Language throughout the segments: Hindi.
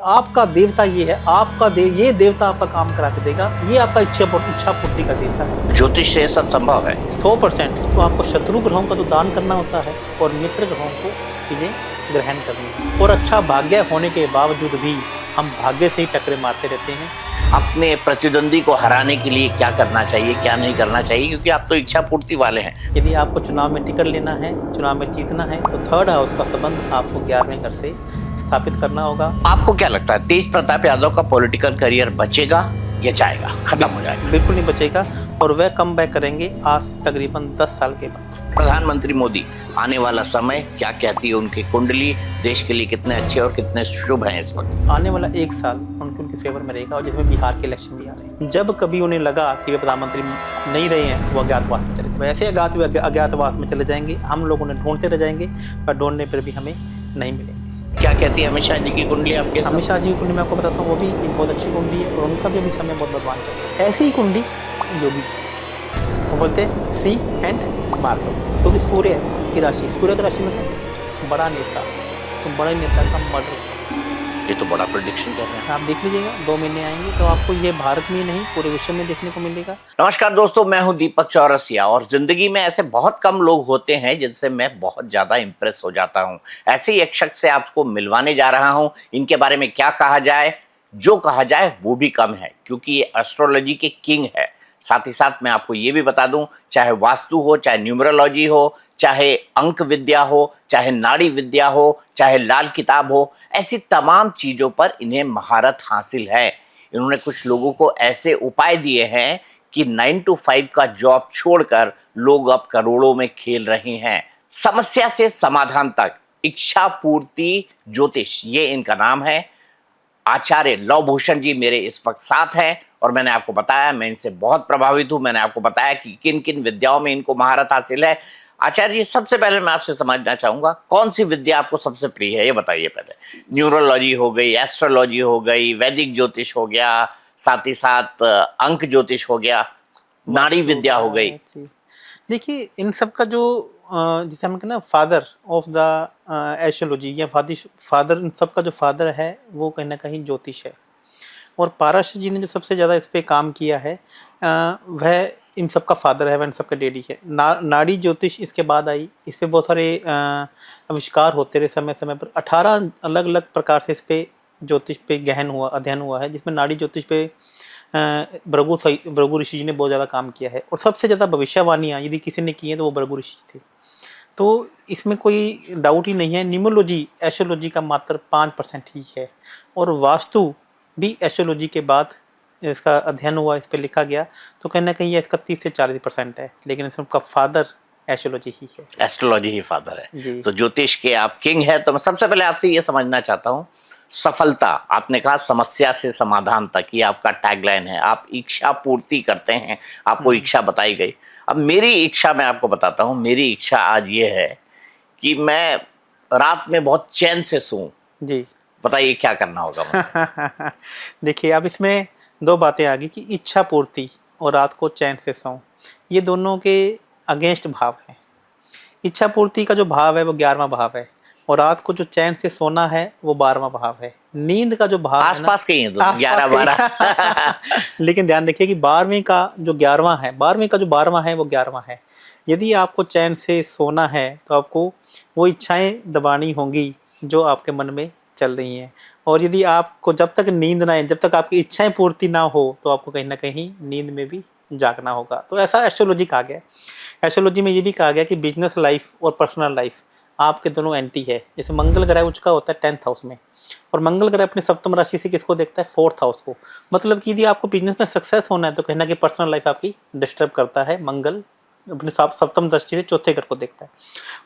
आपका देवता ये है, आपका ये देवता आपका काम करा के देगा, ये आपका इच्छा पूर्ति का देवता है। ज्योतिष से सब संभव है 100%। तो आपको शत्रु ग्रहों का तो दान करना होता है और मित्र ग्रहों को चीजें ग्रहण करनी है। और अच्छा भाग्य होने के बावजूद भी हम भाग्य से ही टक्करें मारते रहते हैं। अपने प्रतिद्वंदी को हराने के लिए क्या करना चाहिए, क्या नहीं करना चाहिए, क्योंकि आप तो इच्छा पूर्ति वाले हैं। यदि आपको चुनाव में टिकट लेना है, चुनाव में जीतना है, तो 3rd हाउस का संबंध आपको 11वें घर से स्थापित करना होगा। आपको क्या लगता है तेज प्रताप यादव का पॉलिटिकल करियर बचेगा या जाएगा, खत्म हो जाएगा? बिल्कुल नहीं बचेगा और वह कम बैक करेंगे आज से तकरीबन 10 साल के बाद। प्रधानमंत्री मोदी आने वाला समय क्या कहती है उनकी कुंडली, देश के लिए कितने अच्छे और कितने शुभ हैं इस वक्त? आने वाला 1 साल उनके फेवर में रहेगा और जिसमें बिहार के इलेक्शन भी आ रहे हैं। जब कभी उन्हें लगा कि वे प्रधानमंत्री नहीं रहे हैं, वो अज्ञातवास में चले जाए, ऐसे अज्ञातवास में चले जाएंगे। हम लोग उन्हें ढूंढते रह जाएंगे पर ढूंढने पर भी हमें नहीं मिलेंगे। क्या कहती है अमित शाह जी की कुंडली आपके साथ? अमित शाह जी की कुंडली मैं आपको बताता हूँ, वो भी एक बहुत अच्छी कुंडली है और उनका भी अभी समय बहुत भगवान चल रहा है। ऐसी ही कुंडली योगी जी, वो बोलते हैं सी एंड मार दो, क्योंकि सूर्य की राशि, सूर्य की राशि में है बड़ा नेता, तो बड़े नेता का मर्डर। ये तो बड़ा प्रेडिक्शन कर रहे हैं। आप देख लीजिएगा 2 महीने आएंगे तो आपको ये भारत में ही नहीं पूरे विश्व में देखने को मिलेगा। नमस्कार दोस्तों, मैं हूं दीपक चौरसिया और जिंदगी में ऐसे बहुत कम लोग होते हैं जिनसे मैं बहुत ज्यादा इंप्रेस हो जाता हूं। ऐसे ही एक शख्स से आपको मिलवाने जा रहा हूं। इनके बारे में क्या कहा जाए, जो कहा जाए वो भी कम है, क्योंकि ये एस्ट्रोलॉजी के किंग है। साथ ही साथ मैं आपको ये भी बता दूं, चाहे वास्तु हो, चाहे न्यूमरोलॉजी हो, चाहे अंक विद्या हो, चाहे नाड़ी विद्या हो, चाहे लाल किताब हो, ऐसी तमाम चीजों पर इन्हें महारत हासिल है। इन्होंने कुछ लोगों को ऐसे उपाय दिए हैं कि 9 to 5 का जॉब छोड़कर लोग अब करोड़ों में खेल रहे हैं। समस्या से समाधान तक, इच्छा पूर्ति ज्योतिष, ये इनका नाम है। आचार्य लव भूषण जी मेरे इस वक्त साथ हैं और मैंने आपको बताया मैं इनसे बहुत प्रभावित हूं। मैंने आपको बताया कि किन किन विद्याओं में इनको महारत हासिल है। आचार्य जी, सबसे पहले मैं आपसे समझना चाहूंगा कौन सी विद्या आपको सबसे प्रिय है, ये बताइए पहले। न्यूरोलॉजी हो गई, एस्ट्रोलॉजी हो गई, वैदिक ज्योतिष हो गया, साथ ही साथ अंक ज्योतिश हो गया, नाड़ी विद्या हो गई। देखिए इन सब का जो जिसे हम कहते हैं ना फादर ऑफ द एस्ट्रोलॉजी या फादर, इन सब का जो फादर है वो कहीं ना कहीं ज्योतिष है। और पारस जी ने जो सबसे ज़्यादा इस पे काम किया है वह इन सब का फादर है, वह इन सब का डैडी है। नाड़ी ज्योतिष इसके बाद आई। इस पे बहुत सारे आविष्कार होते रहे समय समय पर। 18 अलग अलग प्रकार से इस पे ज्योतिष पे अध्ययन हुआ है, जिसमें नाड़ी ज्योतिष पे भृगु ऋषि जी ने बहुत ज़्यादा काम किया है। और सबसे ज़्यादा भविष्यवाणियाँ यदि किसी ने की है तो वो भृगु ऋषि थे। तो इसमें कोई डाउट ही नहीं है। न्यूमरोलॉजी एस्ट्रोलॉजी का मात्र 5% ही है और वास्तु भी एस्ट्रोलॉजी के बाद इसका अध्ययन हुआ, इस पर लिखा गया, तो कहीं ना कहीं ये इसका 30 से 40% है, लेकिन इसका फादर एस्ट्रोलॉजी ही है। एस्ट्रोलॉजी ही फादर है जी। तो ज्योतिष के आप किंग है। तो मैं सबसे पहले आपसे ये समझना चाहता हूँ, सफलता, आपने कहा समस्या से समाधान तक, ये आपका टैगलाइन है। आप इच्छा पूर्ति करते हैं, आपको इच्छा बताई गई। अब मेरी इच्छा मैं आपको बताता हूँ। मेरी इच्छा आज ये है कि मैं रात में बहुत चैन से सोऊं। जी, बताइए क्या करना होगा मुझे? देखिए अब इसमें 2 बातें आ गई कि इच्छा पूर्ति और रात को चैन से सोऊं, ये दोनों के अगेंस्ट भाव हैं। इच्छा पूर्ति का जो भाव है वो 11वां भाव है और रात को जो चैन से सोना है वो 12वां भाव है। नींद का जो भाव आसपास कहीं है, 11-12 लेकिन ध्यान रखिए कि 12वें का जो 11वां है, 12वें का जो 12वां है वो 11वां है। यदि आपको चैन से सोना है तो आपको वो इच्छाएं दबानी होंगी जो आपके मन में चल रही हैं। और यदि आपको जब तक नींद ना आए, जब तक आपकी इच्छाएं पूर्ति ना हो, तो आपको कहीं ना कहीं नींद में भी जागना होगा। तो ऐसा एस्ट्रोलॉजी कहा गया। एस्ट्रोलॉजी में ये भी कहा गया कि बिजनेस लाइफ और पर्सनल लाइफ आपके दोनों एंटी है। जैसे मंगल ग्रह उसका होता है 10th हाउस में, और मंगल ग्रह अपनी सप्तम राशि से किसको देखता है? 4th हाउस को। मतलब कि यदि आपको बिजनेस में सक्सेस होना है तो कहीं ना कहीं पर्सनल लाइफ आपकी डिस्टर्ब करता है। मंगल अपनी सप्तम दृष्टि से 4थे घर को देखता है।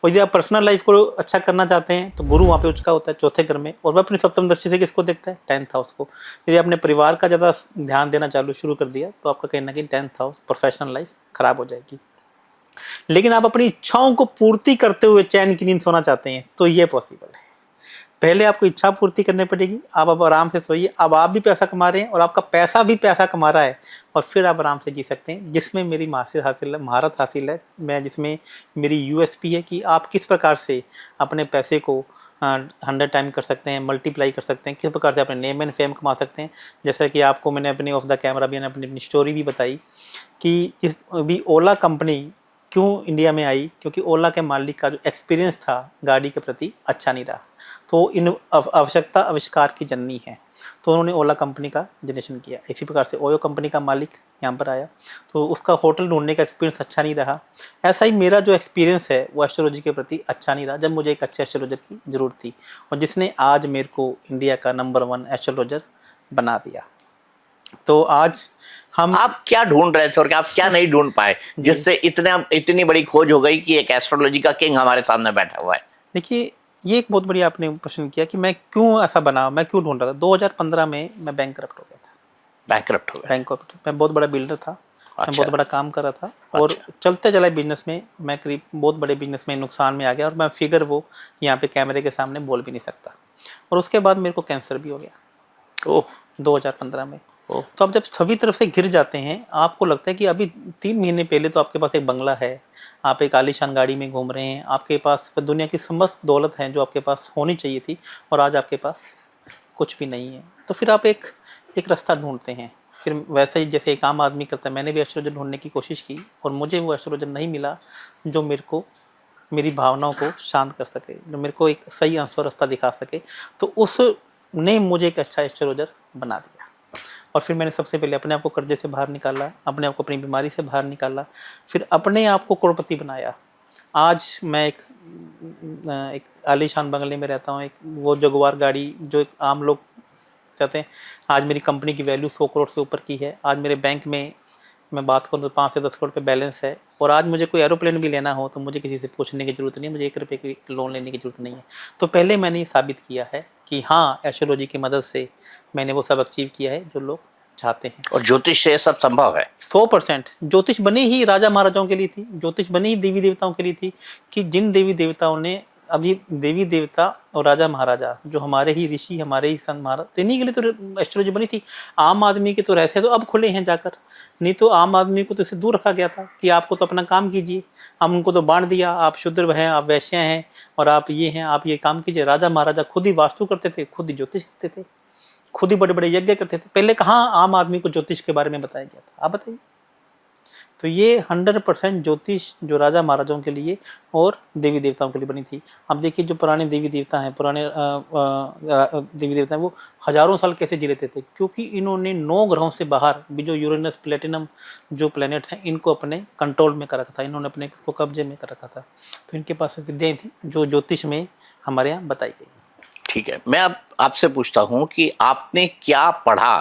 और यदि आप पर्सनल लाइफ को अच्छा करना चाहते हैं तो गुरु वहाँ पे उसका होता है 4थे घर में, और वह अपनी सप्तम दृष्टि से किसको देखता है? 10th हाउस को। यदि आपने परिवार का ज़्यादा ध्यान देना शुरू कर दिया तो आपका कहीं ना कहीं 10th हाउस, प्रोफेशनल लाइफ खराब हो जाएगी। लेकिन आप अपनी इच्छाओं को पूर्ति करते हुए चैन की नींद सोना चाहते हैं तो ये पॉसिबल है। पहले आपको इच्छा पूर्ति करनी पड़ेगी। अब आराम से सोइए। अब आप भी पैसा कमा रहे हैं और आपका पैसा भी पैसा कमा रहा है, और फिर आप आराम से जी सकते हैं। जिसमें मेरी महारत हासिल है, मैं जिसमें मेरी यूएसपी है कि आप किस प्रकार से अपने पैसे को 100 टाइम कर सकते हैं, मल्टीप्लाई कर सकते हैं, किस प्रकार से अपने नेम एंड फेम कमा सकते हैं। जैसा कि आपको मैंने अपनी ऑफ द कैमरा भी अपनी स्टोरी भी बताई कि जिस अभी ओला कंपनी क्यों इंडिया में आई, क्योंकि ओला के मालिक का जो एक्सपीरियंस था गाड़ी के प्रति अच्छा नहीं रहा। तो इन आवश्यकता आविष्कार की जननी है, तो उन्होंने ओला कंपनी का जनरेशन किया। इसी प्रकार से ओयो कंपनी का मालिक यहाँ पर आया, तो उसका होटल ढूंढने का एक्सपीरियंस अच्छा नहीं रहा। ऐसा ही मेरा जो एक्सपीरियंस है वो एस्ट्रोलॉजी के प्रति अच्छा नहीं रहा, जब मुझे एक अच्छे एस्ट्रोलॉजर की ज़रूरत थी, और जिसने आज मेरे को इंडिया का नंबर 1 एस्ट्रोलॉजर बना दिया। तो आज हम आप क्या ढूंढ रहे थे और आप क्या नहीं ढूंढ पाए जिससे इतनी बड़ी खोज हो गई कि एक एस्ट्रोलॉजी का किंग हमारे सामने बैठा हुआ है? देखिए, ये एक बहुत बड़ी आपने प्रश्न किया कि मैं क्यों ऐसा बना, मैं क्यों ढूंढ रहा था। 2015 में मैं बैंकरप्ट हो गया था। बैंकरप्ट हो गया? बैंकरप्ट, मैं बहुत बड़ा बिल्डर था, मैं अच्छा। बहुत बड़ा काम कर रहा था, और चलते चले बिजनेस में मैं करीब बहुत बड़े बिजनेस में नुकसान में आ गया, और मैं फिगर वो यहाँ पे कैमरे के सामने बोल भी नहीं सकता। और उसके बाद मेरे को कैंसर भी हो गया। ओह। 2015 में। ओह। तो अब जब सभी तरफ से घिर जाते हैं, आपको लगता है कि अभी 3 महीने पहले तो आपके पास एक बंगला है, आप एक आलीशान गाड़ी में घूम रहे हैं, आपके पास दुनिया की समस्त दौलत है जो आपके पास होनी चाहिए थी, और आज आपके पास कुछ भी नहीं है। तो फिर आप एक रास्ता ढूंढते हैं। फिर वैसे ही जैसे एक आम आदमी करता है, मैंने भी एस्ट्रोलॉजर ढूंढने की कोशिश की, और मुझे वो एस्ट्रोलॉजर नहीं मिला जो मेरे को मेरी भावनाओं को शांत कर सके, जो मेरे को एक सही आंसर रास्ता दिखा सके। तो उसने मुझे एक अच्छा एस्ट्रोलॉजर बना दिया, और फिर मैंने सबसे पहले अपने आप को कर्जे से बाहर निकाला, अपने आप को अपनी बीमारी से बाहर निकाला, फिर अपने आप को करोड़पति बनाया। आज मैं एक आलीशान बंगले में रहता हूँ, एक वो जगुआर गाड़ी जो एक आम लोग चाहते हैं। आज मेरी कंपनी की वैल्यू 100 करोड़ से ऊपर की है। आज मेरे बैंक में मैं बात करूँ तो 5 से 10 करोड़ पे बैलेंस है, और आज मुझे कोई एरोप्लेन भी लेना हो तो मुझे किसी से पूछने की ज़रूरत नहीं है, मुझे 1 रुपये की लोन लेने की ज़रूरत नहीं है। तो पहले मैंने ये साबित किया है कि हाँ, एस्ट्रोलॉजी की मदद से मैंने वो सब अचीव किया है जो लोग चाहते हैं। और ज्योतिष से सब संभव है? 100%। ज्योतिष बनी ही राजा महाराजाओं के लिए थी, ज्योतिष बनी ही देवी देवताओं के लिए थी, कि जिन देवी देवताओं ने, अब ये देवी देवता और राजा महाराजा जो हमारे ही ऋषि, हमारे ही संत महाराज, तो इन्हीं के लिए तो एस्ट्रोलॉजी बनी थी। आम आदमी के तो रहस्य तो अब खुले हैं जाकर, नहीं तो आम आदमी को तो इससे दूर रखा गया था कि आपको तो अपना काम कीजिए। हम उनको तो बांट दिया, आप शूद्र हैं, आप वैश्य हैं, और आप ये हैं, आप ये काम कीजिए। राजा महाराजा खुद ही वास्तु करते थे, खुद ही ज्योतिष करते थे, खुद ही बड़े बड़े यज्ञ करते थे। पहले कहाँ आम आदमी को ज्योतिष के बारे में बताया गया था, आप बताइए। तो ये 100% ज्योतिष जो राजा महाराजाओं के लिए और देवी देवताओं के लिए बनी थी। अब देखिए, जो पुराने देवी देवता हैं, पुराने देवी देवता हैं, वो हजारों साल कैसे जी लेते थे, क्योंकि इन्होंने 9 ग्रहों से बाहर भी जो यूरेनस, प्लेटिनम जो प्लैनेट हैं, इनको अपने कंट्रोल में कर रखा था, इन्होंने अपने को कब्जे में कर रखा था। तो इनके पास विद्याएं थी जो ज्योतिष में हमारे यहाँ बताई गई। ठीक है, मैं अब आपसे पूछता हूं कि आपने क्या पढ़ा,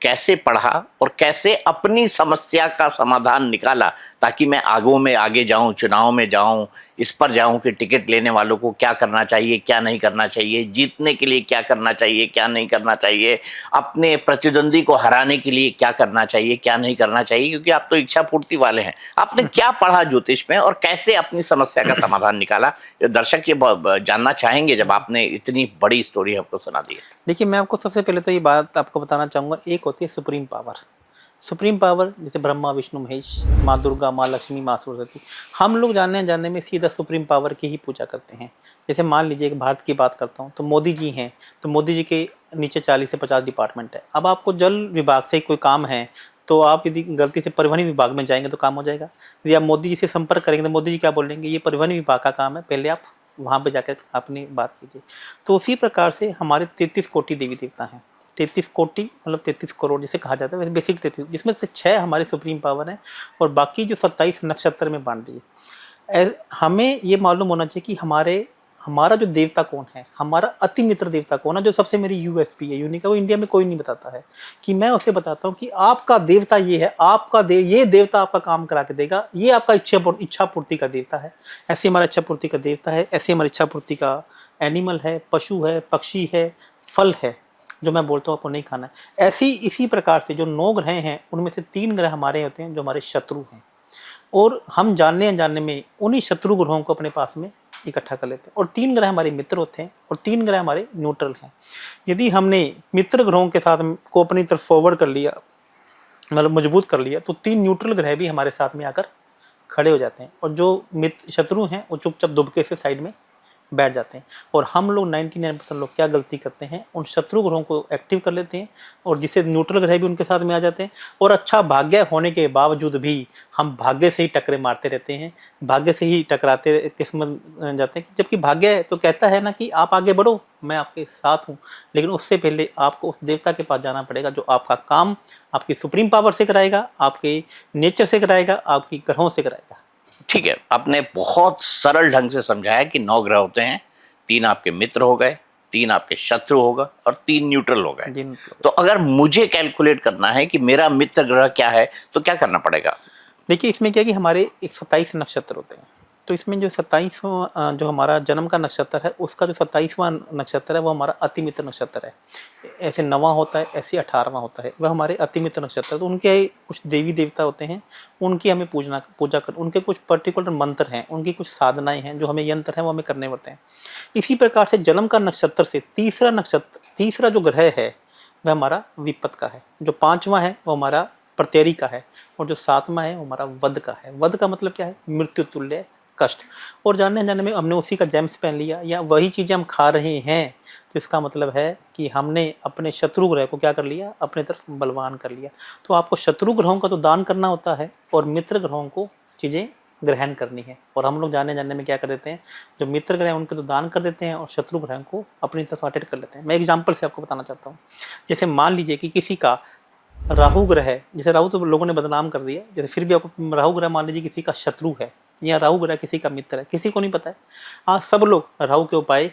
कैसे पढ़ा और कैसे अपनी समस्या का समाधान निकाला, ताकि मैं आगे जाऊं, चुनाव में जाऊं, इस पर जाऊं कि टिकट लेने वालों को क्या करना चाहिए, क्या नहीं करना चाहिए, जीतने के लिए क्या करना चाहिए, क्या नहीं करना चाहिए, अपने प्रतिद्वंदी को हराने के लिए क्या करना चाहिए, क्या नहीं करना चाहिए, क्योंकि आप तो इच्छा पूर्ति वाले हैं। आपने क्या पढ़ा ज्योतिष में और कैसे अपनी समस्या का समाधान निकाला? ये दर्शक ये जानना चाहेंगे जब आपने इतनी बड़ी स्टोरी हमको सुना दी है। देखिए, मैं आपको सबसे पहले तो ये बात आपको बताना चाहूँगा, एक होती है सुप्रीम पावर। सुप्रीम पावर जैसे ब्रह्मा, विष्णु, महेश, माँ दुर्गा, माँ लक्ष्मी, माँ सरस्वती। हम लोग जानने में सीधा सुप्रीम पावर की ही पूजा करते हैं। जैसे मान लीजिए एक भारत की बात करता हूँ, तो मोदी जी हैं, तो मोदी जी के नीचे 40 से 50 डिपार्टमेंट है। अब आपको जल विभाग से कोई काम है, तो आप यदि गलती से परिवहन विभाग में जाएंगे तो काम हो जाएगा। यदि आप मोदी जी से संपर्क करेंगे तो मोदी जी क्या बोलेंगे, ये परिवहन विभाग का काम है, पहले आप वहाँ पे जाकर अपनी बात कीजिए। तो उसी प्रकार से हमारे 33 कोटि देवी देवता हैं। 33 कोटि मतलब 33 करोड़ जिसे कहा जाता है, वैसे बेसिक 33, जिसमें से 6 हमारे सुप्रीम पावर हैं, और बाकी जो 27 नक्षत्र में बांट दिए। हमें ये मालूम होना चाहिए कि हमारा जो देवता कौन है, हमारा अति मित्र देवता कौन है, जो सबसे मेरी यूएसपी है, यूनिक है, वो इंडिया में कोई नहीं बताता है। कि मैं उसे बताता हूँ कि आपका देवता ये है, ये देवता आपका काम करा के देगा, ये आपका इच्छा पूर्ति का देवता है। ऐसे हमारा इच्छा पूर्ति का देवता है, ऐसे हमारी इच्छा पूर्ति का एनिमल है, पशु है, पक्षी है, फल है, जो मैं बोलता हूँ आपको नहीं खाना है। इसी प्रकार से जो 9 ग्रह हैं, उनमें से 3 ग्रह हमारे होते हैं जो हमारे शत्रु हैं, और हम जानने अनजाने में उन्हीं शत्रु ग्रहों को अपने पास में इकट्ठा कर लेते हैं। और 3 ग्रह हमारे मित्र होते हैं और 3 ग्रह हमारे न्यूट्रल हैं। यदि हमने मित्र ग्रहों के साथ को अपनी तरफ फॉरवर्ड कर लिया, मतलब मजबूत कर लिया, तो 3 न्यूट्रल ग्रह भी हमारे साथ में आकर खड़े हो जाते हैं, और जो मित्र शत्रु हैं वो चुपचाप दुबके से साइड में बैठ जाते हैं। और हम लोग 99% लोग क्या गलती करते हैं, उन शत्रु ग्रहों को एक्टिव कर लेते हैं और जिसे न्यूट्रल ग्रह भी उनके साथ में आ जाते हैं। और अच्छा भाग्य होने के बावजूद भी हम भाग्य से ही टकरे मारते रहते हैं, भाग्य से ही टकराते किस्मत जाते हैं। जबकि भाग्य तो कहता है ना कि आप आगे बढ़ो, मैं आपके साथ हूँ, लेकिन उससे पहले आपको उस देवता के पास जाना पड़ेगा जो आपका काम आपकी सुप्रीम पावर से कराएगा, आपके नेचर से कराएगा, आपकी ग्रहों से कराएगा। ठीक है, आपने बहुत सरल ढंग से समझाया कि 9 ग्रह होते हैं, 3 आपके मित्र हो गए, 3 आपके शत्रु होगा और 3 न्यूट्रल हो गए। तो अगर मुझे कैलकुलेट करना है कि मेरा मित्र ग्रह क्या है तो क्या करना पड़ेगा? देखिए इसमें क्या है कि हमारे 27 नक्षत्र होते हैं, तो इसमें जो 27वां जो हमारा जन्म का नक्षत्र है, उसका जो 27वां नक्षत्र है वो हमारा अति मित्र नक्षत्र है। ऐसे 9वां होता है, ऐसे 18वां होता है, वह हमारे अति मित्र नक्षत्र है। तो उनके कुछ देवी देवता होते हैं, उनकी हमें पूजा कर, उनके कुछ पर्टिकुलर मंत्र हैं, उनकी कुछ साधनाएं हैं, जो हमें यंत्र हैं वो हमें करने पड़ते हैं। इसी प्रकार से जन्म का नक्षत्र से तीसरा जो ग्रह है वह हमारा विपत का है, जो 5वां है वो हमारा प्रत्यरी का है, और जो 7वां है वो हमारा वध का है। वध का मतलब क्या है? मृत्यु तुल्य कष्ट। और जानने जाने में हमने उसी का जेम्स पहन लिया या वही चीज़ें हम खा रहे हैं, तो इसका मतलब है कि हमने अपने शत्रु ग्रह को क्या कर लिया? अपने तरफ बलवान कर लिया। तो आपको शत्रु ग्रहों का तो दान करना होता है और मित्र ग्रहों को चीज़ें ग्रहण करनी है। और हम लोग जानने जाने में क्या कर देते हैं, जो मित्र ग्रह उनके तो दान कर देते हैं और शत्रु ग्रह को अपनी तरफ अटेट कर लेते हैं। मैं एग्जाम्पल से आपको बताना चाहता हूँ। जैसे मान लीजिए कि किसी का राहु ग्रह है, जैसे राहु तो लोगों ने बदनाम कर दिया, जैसे फिर भी आपको राहु ग्रह मान लीजिए किसी का शत्रु है या राहु ग्रह किसी का मित्र है, किसी को नहीं पता है। आज सब लोग राहु के उपाय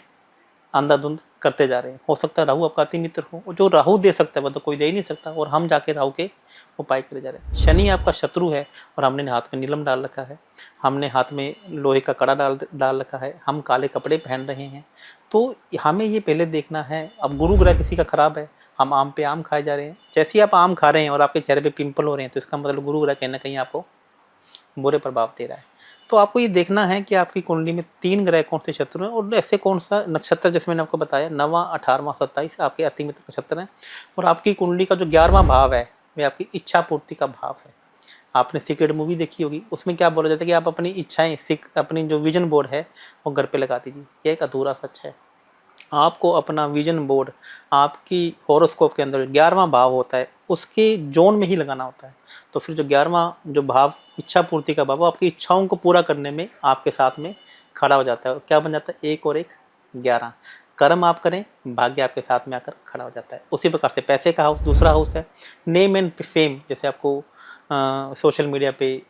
अंधाधुंध करते जा रहे हैं। हो सकता है राहु आपका अति मित्र हो, और जो राहु दे सकता है वह तो कोई दे ही नहीं सकता, और हम जाके राहु के उपाय करे जा रहे हैं। शनि आपका शत्रु है और हमने हाथ में नीलम डाल रखा है, हमने हाथ में लोहे का कड़ा डाल रखा है, हम काले कपड़े पहन रहे हैं। तो हमें ये पहले देखना है। अब गुरु ग्रह किसी का खराब है, हम आम पे आम खाए जा रहे हैं। जैसे ही आप आम खा रहे हैं और आपके चेहरे पे पिंपल हो रहे हैं, तो इसका मतलब गुरु ग्रह कहीं ना कहीं आपको बुरे प्रभाव दे रहा है। तो आपको ये देखना है कि आपकी कुंडली में 3 ग्रह कौन से शत्रु हैं और ऐसे कौन सा नक्षत्र, जैसे मैंने आपको बताया 9वां, 18वां, 27 आपके अति मित्र नक्षत्र हैं। और आपकी कुंडली का जो 11वां भाव है वह आपकी इच्छा पूर्ति का भाव है। आपने सीक्रेट मूवी देखी होगी, उसमें क्या बोला जाता है कि आप अपनी इच्छाएं, अपनी जो विजन बोर्ड है वो घर पे लगा दीजिए। यह एक अधूरा सच है। आपको अपना विजन बोर्ड आपकी हॉरोस्कोप के अंदर 11वां भाव होता है उसके जोन में ही लगाना होता है। तो फिर जो 11वां जो भाव इच्छा पूर्ति का भाव, आपकी इच्छाओं को पूरा करने में आपके साथ में खड़ा हो जाता है। क्या बन जाता है? 1 और 1 11। कर्म आप करें, भाग्य आपके साथ में आकर खड़ा हो जाता है। उसी प्रकार से पैसे का हाउस दूसरा हाउस है। नेम एंड फेम, जैसे आपको सोशल मीडिया पे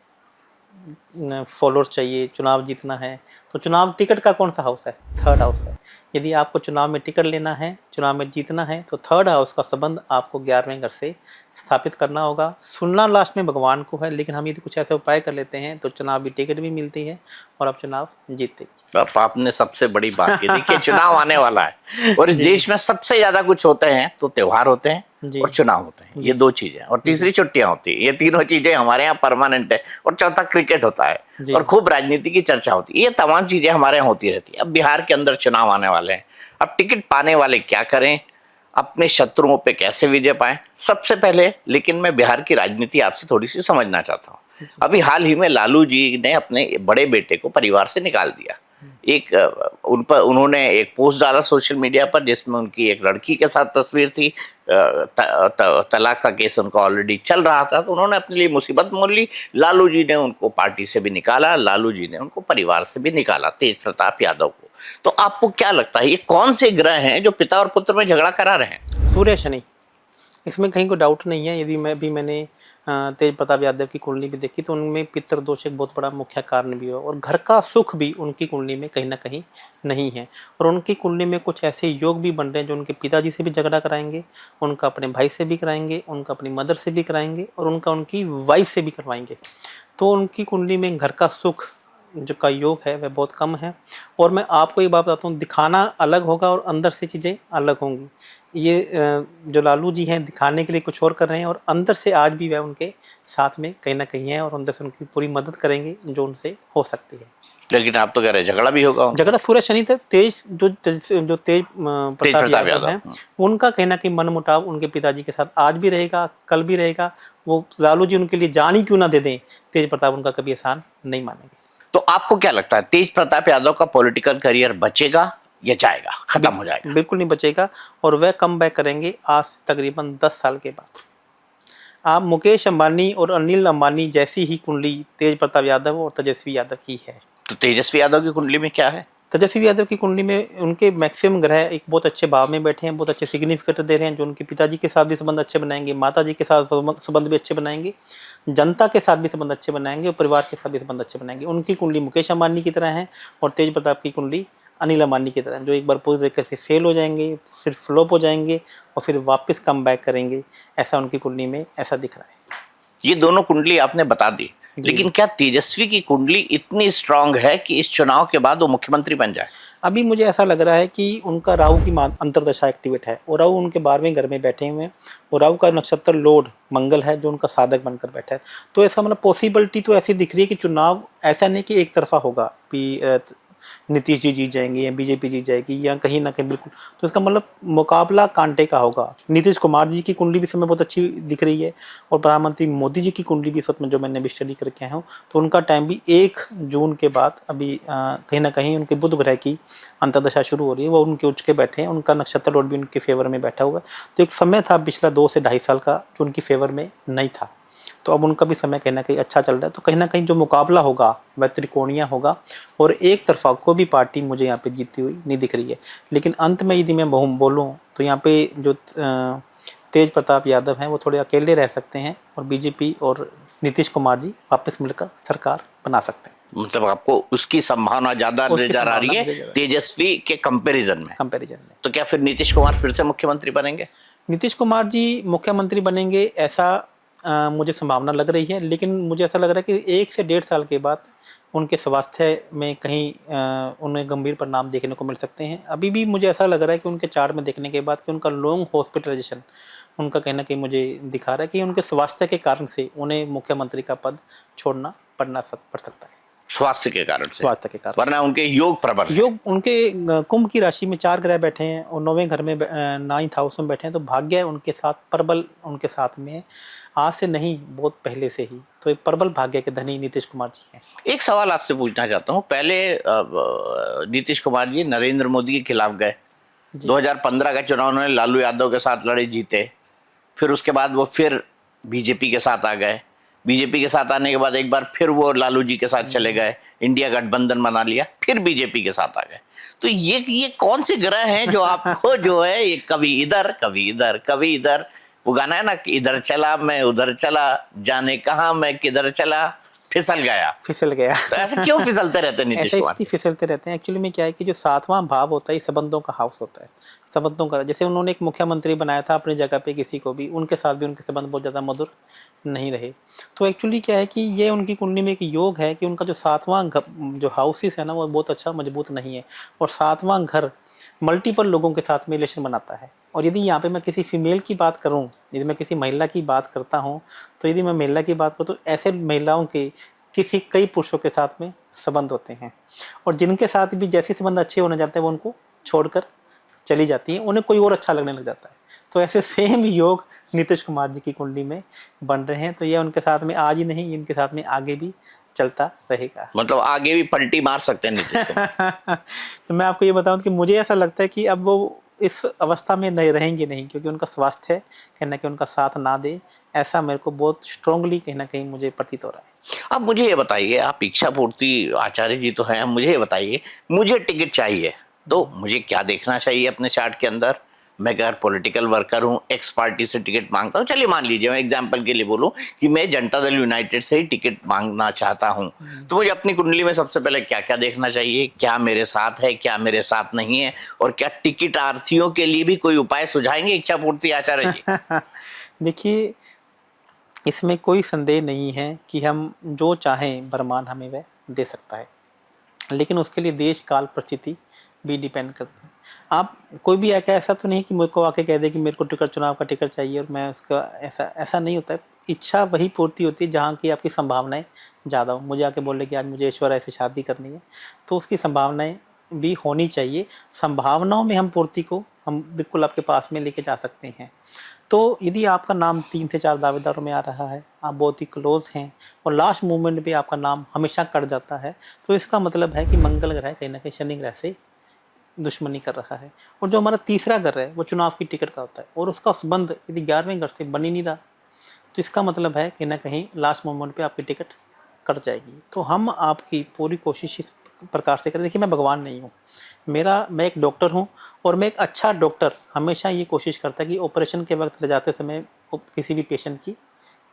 फॉलोअर्स चाहिए, चुनाव जीतना है, तो चुनाव टिकट का कौन सा हाउस है? 3rd हाउस है। यदि आपको चुनाव में टिकट लेना है, चुनाव में जीतना है, तो 3rd हाउस का संबंध आपको 11वें घर से स्थापित करना होगा। सुनना लास्ट में भगवान को है, लेकिन हम यदि कुछ ऐसे उपाय कर लेते हैं तो चुनाव भी टिकट भी मिलती है और आप चुनाव जीतते भी। अब आपने सबसे बड़ी बात की। देखिए चुनाव आने वाला है और इस देश में सबसे ज्यादा कुछ होते हैं तो त्योहार होते हैं और चुनाव होते हैं, ये 2 चीजें, और तीसरी छुट्टियां होती है। ये तीनों चीजें हमारे यहाँ परमानेंट है। और चौथा क्रिकेट होता है और खूब राजनीति की चर्चा होती है। ये तमाम चीजें हमारे यहाँ होती रहती है। अब बिहार के अंदर चुनाव आने वाले हैं। अब टिकट पाने वाले क्या करें, अपने शत्रुओं पे कैसे विजय पाएं? सबसे पहले लेकिन मैं बिहार की राजनीति आपसे थोड़ी सी समझना चाहता हूँ। अभी हाल ही में लालू जी ने अपने बड़े बेटे को परिवार से निकाल दिया। एक उन्होंने एक पोस्ट डाला सोशल मीडिया पर जिसमें उनकी एक लड़की के साथ तस्वीर थी। तलाक का केस उनका ऑलरेडी चल रहा था, तो उन्होंने अपने लिए मुसीबत मोल ली। लालू जी ने उनको पार्टी से भी निकाला, लालू जी ने उनको परिवार से भी निकाला, तेज प्रताप यादव को। तो आपको क्या लगता है ये कौन से ग्रह हैं जो पिता और पुत्र में झगड़ा करा रहे हैं? सूर्य शनि, इसमें कहीं कोई डाउट नहीं है। यदि मैंने तेज प्रताप यादव की कुंडली भी देखी तो उनमें पितृ दोष एक बहुत बड़ा मुख्य कारण भी है, और घर का सुख भी उनकी कुंडली में कहीं ना कहीं नहीं है। और उनकी कुंडली में कुछ ऐसे योग भी बन रहे हैं जो उनके पिताजी से भी झगड़ा कराएंगे, उनका अपने भाई से भी कराएंगे, उनका अपनी मदर से भी कराएंगे, और उनकी वाइफ से भी करवाएंगे। तो उनकी कुंडली में घर का सुख जो का योग है वह बहुत कम है। और मैं आपको ये बात बताता हूँ, दिखाना अलग होगा और अंदर से चीज़ें अलग होंगी। ये जो लालू जी हैं दिखाने के लिए कुछ और कर रहे हैं, और अंदर से आज भी वह उनके साथ में कहीं ना कहीं है, और अंदर से उनकी पूरी मदद करेंगे जो उनसे हो सकती है। लेकिन आप तो कह रहे हैं झगड़ा भी होगा। झगड़ा सूर्य शनि थे, तेज प्रताप यादव हैं, उनका कहीं ना कहीं मनमुटाव उनके पिताजी के साथ आज भी रहेगा, कल भी रहेगा। वो लालू जी उनके लिए जान ही क्यों ना दे दें, तेज प्रताप उनका कभी एहसान नहीं मानेंगे। तो आपको क्या लगता है, तेज प्रताप यादव का पॉलिटिकल करियर बचेगा या जाएगा, खत्म हो जाएगा? बिल्कुल नहीं बचेगा, और वह कम बैक करेंगे आज से तकरीबन 10 साल के बाद। आप मुकेश अंबानी और अनिल अंबानी जैसी ही कुंडली तेज प्रताप यादव और तेजस्वी यादव की है। तो तेजस्वी यादव की कुंडली में क्या है? तेजस्वी यादव की कुंडली में उनके मैक्सिमम ग्रह एक बहुत अच्छे भाव में बैठे हैं, बहुत अच्छे सिग्निफिकेंट दे रहे हैं, जो उनके पिताजी के साथ भी संबंध अच्छे बनाएंगे, माता जी के साथ संबंध भी अच्छे बनाएंगे, जनता के साथ भी संबंध अच्छे बनाएंगे और परिवार के साथ भी संबंध अच्छे बनाएंगे। उनकी कुंडली मुकेश अंबानी की तरह है और तेज प्रताप की कुंडली अनिल अंबानी की तरह, जो एक बार पूरी तरीके से फेल हो जाएंगे, फिर फ्लॉप हो जाएंगे और फिर वापस कम बैक करेंगे। ऐसा उनकी कुंडली में ऐसा दिख रहा है। ये दोनों कुंडली आपने बता दी, लेकिन क्या तेजस्वी की कुंडली इतनी स्ट्रांग है कि इस चुनाव के बाद वो मुख्यमंत्री बन जाए? अभी मुझे ऐसा लग रहा है कि उनका राहु की अंतर्दशा एक्टिवेट है और राहु उनके 12वें घर में बैठे हुए हैं और राहु का नक्षत्र लॉर्ड मंगल है जो उनका साधक बनकर बैठा है। तो ऐसा मतलब पॉसिबिलिटी तो ऐसी दिख रही है कि चुनाव ऐसा नहीं कि एक तरफा होगा कि नीतीश जी जीत जाएंगे या बीजेपी जीत जाएगी या कहीं ना कहीं बिल्कुल, तो इसका मतलब मुकाबला कांटे का होगा। नीतीश कुमार जी की कुंडली भी समय बहुत अच्छी दिख रही है और प्रधानमंत्री मोदी जी की कुंडली भी इस वक्त में जो मैंने भी स्टडी करके आया हूँ, तो उनका टाइम भी 1 जून के बाद अभी कहीं ना कहीं उनके बुध ग्रह की अंतर्दशा शुरू हो रही है, वो उनके उच्च के बैठे हैं, उनका नक्षत्र लॉर्ड भी उनके फेवर में बैठा हुआ है। तो एक समय था पिछला 2 से 2.5 साल का जो उनकी फेवर में नहीं था, तो अब उनका भी समय कहीं ना कहीं अच्छा चल रहा है। तो कहीं ना कहीं जो मुकाबला होगा वह त्रिकोणीय होगा और एक तरफा कोई भी पार्टी मुझे यहाँ पे जीती हुई नहीं दिख रही है। लेकिन अंत में यदि मैं बोलूँ तो यहाँ पे जो तेज प्रताप यादव हैं वो थोड़े अकेले रह सकते हैं और बीजेपी और नीतीश कुमार जी वापस मिलकर सरकार बना सकते हैं। मतलब आपको उसकी संभावना ज्यादा नजर आ रही है तेजस्वी के कंपैरिजन में? तो क्या फिर नीतीश कुमार फिर से मुख्यमंत्री बनेंगे? नीतीश कुमार जी मुख्यमंत्री बनेंगे ऐसा मुझे संभावना लग रही है, लेकिन मुझे ऐसा लग रहा है कि 1 से 1.5 साल के बाद उनके स्वास्थ्य में कहीं उन्हें गंभीर परिणाम देखने को मिल सकते हैं। अभी भी मुझे ऐसा लग रहा है कि उनके चार्ट में देखने के बाद कि उनका लॉन्ग हॉस्पिटलाइजेशन उनका कहीं ना कहीं मुझे दिखा रहा है कि उनके स्वास्थ्य के कारण से उन्हें मुख्यमंत्री का पद छोड़ना पड़ सकता है। स्वास्थ्य के कारण, वरना उनके योग उनके कुंभ की राशि में 4 ग्रह बैठे हैं और 9वें घर में 9th हाउस में बैठे हैं, तो भाग्य उनके साथ प्रबल उनके साथ में है, आज से नहीं बहुत पहले से ही। तो एक प्रबल भाग्य के धनी नीतीश कुमार जी हैं। एक सवाल आपसे पूछना चाहता हूँ, पहले नीतीश कुमार जी नरेंद्र मोदी के खिलाफ गए, 2015 का चुनाव उन्होंने लालू यादव के साथ लड़े, जीते, फिर उसके बाद वो फिर बीजेपी के साथ आ गए, बीजेपी के साथ आने के बाद एक बार फिर वो लालू जी के साथ चले गए, इंडिया गठबंधन बना लिया, फिर बीजेपी के साथ आ गए। तो ये कौन से ग्रह हैं जो आपको जो है ये कभी इधर कभी इधर कभी इधर, वो गाना है ना कि इधर चला मैं उधर चला, जाने कहाँ मैं किधर चला, फिसल गया। तो ऐसे क्यों फिसलते रहते हैं नीतीश कुमार? ऐसे फिसलते रहते हैं। एक्चुअली में क्या है कि जो 7वां भाव होता है संबंधों का हाउस होता है, संबंधों का। जैसे उन्होंने एक मुख्यमंत्री बनाया था अपनी जगह पे किसी को भी, उनके साथ भी उनके संबंध बहुत ज़्यादा मधुर नहीं रहे। तो एक्चुअली क्या है कि ये उनकी कुंडली में एक योग है कि उनका जो 7वां जो हाउसेस है ना वो बहुत अच्छा मजबूत नहीं है और 7वां घर मल्टीपल लोगों के साथ में रिलेशन बनाता है। और यदि यहाँ पे मैं किसी फीमेल की बात करूँ, यदि मैं किसी महिला की बात करता हूँ, तो यदि मैं महिला की बात करूँ तो ऐसे महिलाओं के किसी कई पुरुषों के साथ में संबंध होते हैं और जिनके साथ भी जैसे संबंध अच्छे होने जाते हैं वो उनको छोड़कर चली जाती हैं, उन्हें कोई और अच्छा लगने लग जाता है। तो ऐसे सेम योग नीतीश कुमार जी की कुंडली में बन रहे हैं। तो ये उनके साथ में आज ही नहीं, इनके साथ में आगे भी चलता रहेगा। मतलब आगे भी पलटी मार सकते हैं नीतीश कुमार। तो मैं आपको ये बताऊं कि मुझे ऐसा लगता है कि अब वो इस अवस्था में नहीं रहेंगे नहीं, क्योंकि उनका स्वास्थ्य कहीं ना कहीं उनका साथ ना दे, ऐसा मेरे को बहुत स्ट्रांगली कहीं ना कहीं मुझे प्रतीत हो रहा है। अब मुझे ये बताइए, आप इच्छा पूर्ति आचार्य जी तो हैं, मुझे ये बताइए, मुझे टिकट चाहिए तो मुझे क्या देखना चाहिए अपने चार्ट के अंदर? मैं अगर पॉलिटिकल वर्कर हूँ, एक्स पार्टी से टिकट मांगता हूँ, चलिए मान लीजिए मैं एग्जांपल के लिए बोलूँ कि मैं जनता दल यूनाइटेड से ही टिकट मांगना चाहता हूँ, तो मुझे अपनी कुंडली में सबसे पहले क्या क्या देखना चाहिए? क्या मेरे साथ है, क्या मेरे साथ नहीं है, और क्या टिकट आर्थियों के लिए भी कोई उपाय सुझाएंगे इच्छा पूर्ति आचार्य जी? देखिए, इसमें कोई संदेह नहीं है कि हम जो चाहें वरमान हमें वह दे सकता है, लेकिन उसके लिए देश काल परिस्थिति भी डिपेंड करते हैं। आप कोई भी ऐसा तो नहीं कि मुझे को आके कह दे कि मेरे को टिकट, चुनाव का टिकट चाहिए और मैं उसका, ऐसा नहीं होता है। इच्छा वही पूर्ति होती है जहाँ की आपकी संभावनाएं ज़्यादा हो। मुझे आके बोले कि आज मुझे ऐश्वर्या से शादी करनी है, तो उसकी संभावनाएं भी होनी चाहिए। संभावनाओं में हम पूर्ति को हम बिल्कुल आपके पास में लेके जा सकते हैं। तो यदि आपका नाम 3 से 4 दावेदारों में आ रहा है, आप बहुत ही क्लोज हैं और लास्ट मोमेंट पे आपका नाम हमेशा कट जाता है, तो इसका मतलब है कि मंगल ग्रह कहीं न कहीं शनि ग्रह से दुश्मनी कर रहा है। और जो हमारा तीसरा घर है वो चुनाव की टिकट का होता है और उसका संबंध यदि 11वें घर से बन ही नहीं रहा, तो इसका मतलब है कहीं न कहीं लास्ट मोमेंट पे आपकी टिकट कट जाएगी। तो हम आपकी पूरी कोशिश इस प्रकार से करें। देखिए, मैं भगवान नहीं हूँ, मैं एक डॉक्टर हूँ और मैं एक अच्छा डॉक्टर हमेशा ये कोशिश करता है कि ऑपरेशन के वक्त ले जाते समय किसी भी पेशेंट की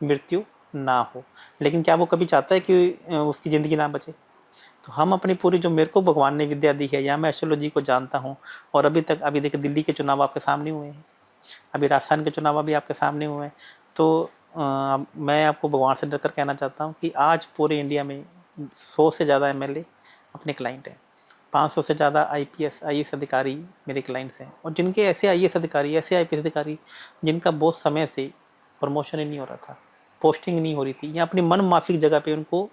मृत्यु ना हो। लेकिन क्या वो कभी चाहता है कि उसकी ज़िंदगी ना बचे? तो हम अपनी पूरी जो मेरे को भगवान ने विद्या दी है, या मैं एस्ट्रोलॉजी को जानता हूँ, और अभी देखिए दिल्ली के चुनाव आपके सामने हुए हैं, अभी राजस्थान के चुनाव अभी आपके सामने हुए हैं। तो मैं आपको भगवान से डर कर कहना चाहता हूँ कि आज पूरे इंडिया में 100 से ज़्यादा एमएलए अपने क्लाइंट हैं, 500 से ज़्यादा आईपीएस आईएएस अधिकारी मेरे क्लाइंट्स हैं, और जिनके ऐसे आईएएस अधिकारी, ऐसे आईपीएस अधिकारी जिनका बहुत समय से प्रमोशन ही नहीं हो रहा था, पोस्टिंग नहीं हो रही थी, या अपनी मन माफिक जगह पे उनको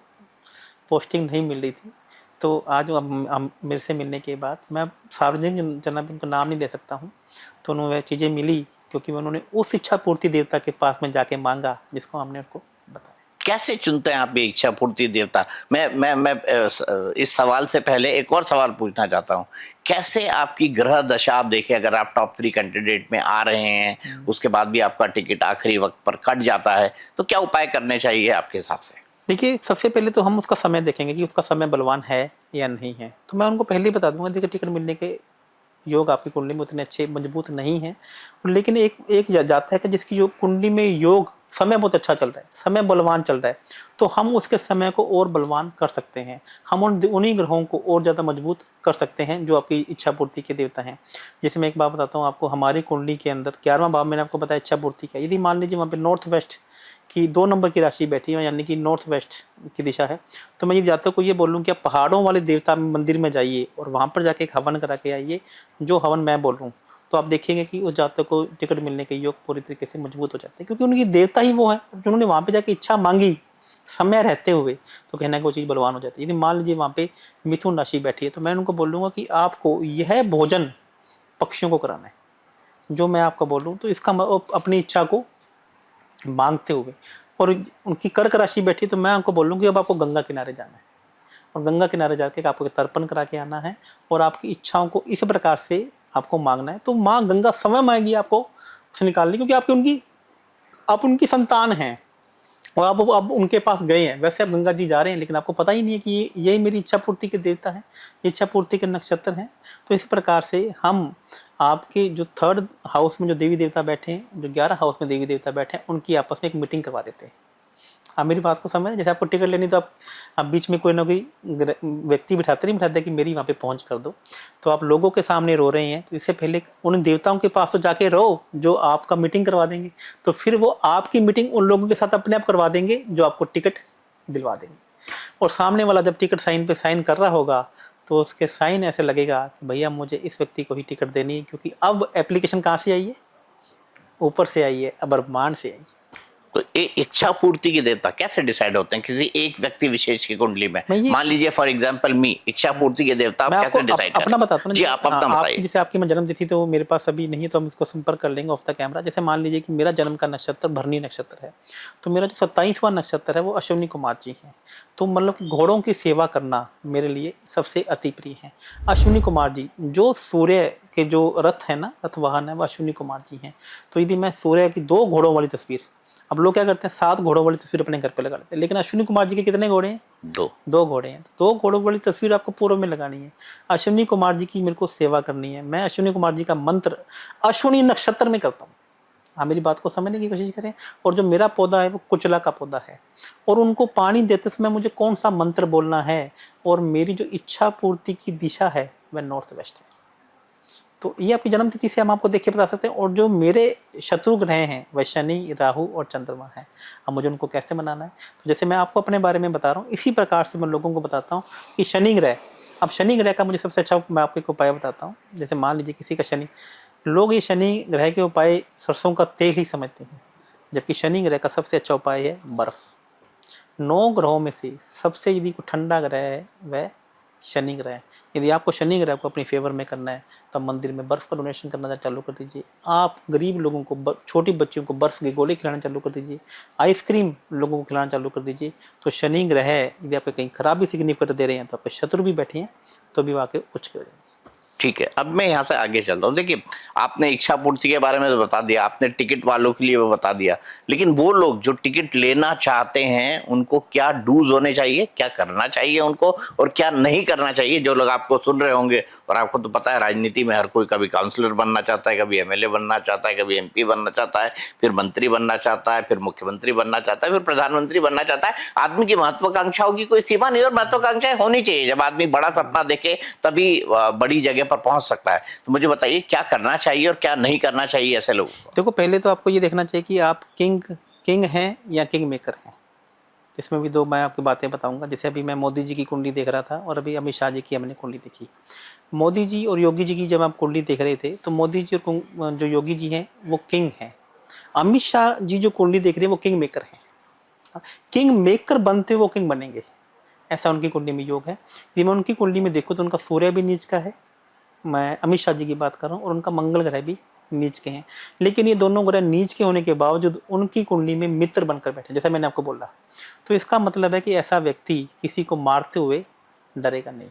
पोस्टिंग नहीं मिल रही थी। तो आज मेरे से मिलने के बाद मैं सार्वजनिक जना पे उनका नाम नहीं ले सकता हूँ, तो उन्हें वह चीज़ें मिली क्योंकि उन्होंने उस इच्छा पूर्ति देवता के पास में जाके मांगा जिसको हमने उनको बताया। कैसे चुनते हैं आप ये इच्छा पूर्ति देवता? मैं इस सवाल से पहले एक और सवाल पूछना चाहता हूँ। कैसे आपकी ग्रह दशा आप देखें, अगर आप टॉप 3 कैंडिडेट में आ रहे हैं, उसके बाद भी आपका टिकट आखिरी वक्त पर कट जाता है, तो क्या उपाय करने चाहिए आपके हिसाब से? देखिए, सबसे पहले तो हम उसका समय देखेंगे कि उसका समय बलवान है या नहीं है। तो मैं उनको पहले ही बता दूंगा, देखिए टिकट मिलने के योग आपकी कुंडली में उतने अच्छे मजबूत नहीं हैं, लेकिन एक जाता है कि जिसकी जो कुंडली में योग समय बहुत अच्छा चल रहा है, समय बलवान चल रहा है, तो हम उसके समय को और बलवान कर सकते हैं। हम उन्हीं ग्रहों को और ज़्यादा मजबूत कर सकते हैं जो आपकी इच्छा पूर्ति के देवता हैं। जैसे मैं एक बात बताता हूँ आपको, हमारी कुंडली के अंदर 11वां भाव मैंने आपको बताया इच्छा पूर्ति का। यदि मान लीजिए वहाँ पे नॉर्थ वेस्ट की 2 नंबर की राशि बैठी है, यानी कि नॉर्थ वेस्ट की दिशा है, तो मैं ये जातक को ये बोलूँ कि आप पहाड़ों वाले देवता मंदिर में जाइए और वहाँ पर जाके एक हवन करा के आइए, जो हवन मैं बोल रहा हूँ, तो आप देखेंगे कि उस जातक को टिकट मिलने के योग पूरी तरीके से मजबूत हो जाते हैं, क्योंकि उनकी देवता ही वो है। उन्होंने वहाँ पे जाके इच्छा मांगी समय रहते हुए, तो कहना कि वो चीज़ बलवान हो जाती है। यदि मान लीजिए वहाँ पे मिथुन राशि बैठी है, तो मैं उनको बोलूँगा कि आपको यह भोजन पक्षियों को कराना है, जो मैं आपको बोल रहा हूँ, तो इसका अपनी इच्छा को मांगते हुए। और उनकी कर्क राशि बैठी, तो मैं उनको बोलूँ कि अब आपको गंगा किनारे जाना है, और गंगा किनारे जाके आपको तर्पण करा के आना है, और आपकी इच्छाओं को इस प्रकार से आपको मांगना है। तो माँ गंगा समय मांगेगी आपको उसे निकालने, क्योंकि आप उनकी संतान हैं और आप अब उनके पास गए हैं। वैसे आप गंगा जी जा रहे हैं, लेकिन आपको पता ही नहीं है कि यही मेरी इच्छा पूर्ति के देवता है, ये इच्छा पूर्ति के नक्षत्र हैं। तो इस प्रकार से हम आपके जो 3rd हाउस में जो देवी देवता बैठे हैं, जो 11 हाउस में देवी देवता बैठे हैं, उनकी आपस में एक मीटिंग करवा देते हैं। आप मेरी बात को समझ रहे हैं? जैसे आपको टिकट लेनी, तो आप बीच में कोई ना कोई व्यक्ति नहीं बिठाते कि मेरी वहाँ पे पहुँच कर दो। तो आप लोगों के सामने रो रहे हैं, तो इससे पहले उन देवताओं के पास तो जाके रहो जो आपका मीटिंग करवा देंगे, तो फिर वो आपकी मीटिंग उन लोगों के साथ अपने आप करवा देंगे जो आपको टिकट दिलवा देंगे। और सामने वाला जब टिकट साइन पे साइन कर रहा होगा, तो उसके साइन ऐसे लगेगा कि भैया मुझे इस व्यक्ति को ही टिकट देनी है, क्योंकि अब एप्लीकेशन कहाँ से आई है? ऊपर से आई है, ब्रह्मांड से आई है। तो ये इच्छा पूर्ति के देवता कैसे डिसाइड होते हैं किसी एक व्यक्ति विशेष की कुंडली में? मान लीजिए फॉर एग्जांपल मी, इच्छा पूर्ति के देवता आप कैसे डिसाइड अपना बताता हूँ। जी, आप अपना बताइए। जैसे आपकी मैं जन्म तिथि तो मेरे पास अभी नहीं है, तो हम इसको संपर्क कर लेंगे ऑफ द कैमरा। जैसे मान लीजिए कि मेरा जन्म का नक्षत्र भरनी नक्षत्र है, तो मेरा जो 27वां नक्षत्र है वो अश्विनी कुमार जी है। तो मतलब कि घोड़ों की सेवा करना मेरे लिए सबसे अति प्रिय है। अश्विनी कुमार जी जो सूर्य के जो रथ है ना, रथ वाहन है, वो अश्विनी कुमार जी हैं। तो यदि मैं सूर्य की 2 घोड़ों वाली तस्वीर, अब लोग क्या करते हैं 7 घोड़ों वाली तस्वीर अपने घर पे लगा लेते हैं, लेकिन अश्विनी कुमार जी के कितने घोड़े हैं? 2 घोड़े हैं। तो 2 घोड़ों वाली तस्वीर आपको पूर्व में लगानी है। अश्विनी कुमार जी की मेरे को सेवा करनी है। मैं अश्विनी कुमार जी का मंत्र अश्विनी नक्षत्र में करता हूँ। आप मेरी बात को समझने की कोशिश करें। और जो मेरा पौधा है वो कुचला का पौधा है, और उनको पानी देते समय मुझे कौन सा मंत्र बोलना है, और मेरी जो इच्छा पूर्ति की दिशा है वह नॉर्थ वेस्ट है। तो ये आपकी जन्म तिथि से हम आपको देख के बता सकते हैं। और जो मेरे शत्रु ग्रह हैं वह शनि, राहु और चंद्रमा है। अब मुझे उनको कैसे मनाना है, तो जैसे मैं आपको अपने बारे में बता रहा हूँ, इसी प्रकार से मैं लोगों को बताता हूँ कि शनि ग्रह, अब शनि ग्रह का मुझे सबसे अच्छा मैं आपको एक उपाय बताता हूँ। जैसे मान लीजिए किसी का शनि, लोग ये शनि ग्रह के उपाय सरसों का तेल ही समझते हैं, जबकि शनि ग्रह का सबसे अच्छा उपाय है बर्फ़। 9 ग्रहों में से सबसे यदि ठंडा ग्रह है वह शनि ग्रह है। यदि आपको शनि ग्रह को अपनी फेवर में करना है तो आप मंदिर में बर्फ़ का डोनेशन करना चालू कर दीजिए। आप गरीब लोगों को, छोटी बच्चियों को बर्फ़ के गोले खिलाना चालू कर दीजिए। आइसक्रीम लोगों को खिलाना चालू कर दीजिए। तो शनि ग्रह यदि आपके कहीं खराब भी सिग्निफिकेंट दे रहे हैं तो आपके शत्रु भी बैठे हैं तो भी वाकई उच्च हो जाएंगे। ठीक है, अब मैं यहाँ से आगे चलता हूँ। देखिए, आपने इच्छा पूर्ति के बारे में तो बता दिया, आपने टिकट वालों के लिए वो बता दिया, लेकिन वो लोग जो टिकट लेना चाहते हैं उनको क्या डूज होने चाहिए, क्या करना चाहिए उनको और क्या नहीं करना चाहिए? जो लोग आपको सुन रहे होंगे, और आपको तो पता है राजनीति में हर कोई कभी काउंसलर बनना चाहता है, कभी एमएलए बनना चाहता है, कभी एमपी बनना चाहता है, फिर मंत्री बनना चाहता है, फिर मुख्यमंत्री बनना चाहता है, फिर प्रधानमंत्री बनना चाहता है। आदमी की महत्वाकांक्षाओं की कोई सीमा नहीं, और महत्वाकांक्षाएं होनी चाहिए। जब आदमी बड़ा सपना देखे तभी बड़ी जगह पर पहुंच सकता है। तो मुझे बताइए क्या करना चाहिए और क्या नहीं करना चाहिए ऐसे लोगों को? देखो, पहले तो आपको ये देखना चाहिए कि आप किंग हैं या किंग मेकर हैं। इसमें भी दो मैं आपकी बातें बताऊंगा। जैसे अभी मैं मोदी जी की कुंडली देख रहा था और अभी अमित शाह जी की हमने कुंडली देखी। मोदी जी और योगी जी की जब आप कुंडली देख रहे थे तो मोदी जी और जो योगी जी हैं वो किंग हैं। अमित शाह जी जो कुंडली देख रहे हैं वो किंग मेकर हैं। किंग मेकर बनते वो किंग बनेंगे, ऐसा उनकी कुंडली में योग है। यदि मैं उनकी कुंडली में देखूँ तो उनका सूर्य भी नीच का है, मैं अमित शाह जी की बात कर रहा हूँ, और उनका मंगल ग्रह भी नीच के हैं। लेकिन ये दोनों ग्रह नीच के होने के बावजूद उनकी कुंडली में मित्र बनकर बैठे, जैसा मैंने आपको बोला। तो इसका मतलब है कि ऐसा व्यक्ति किसी को मारते हुए डरेगा नहीं।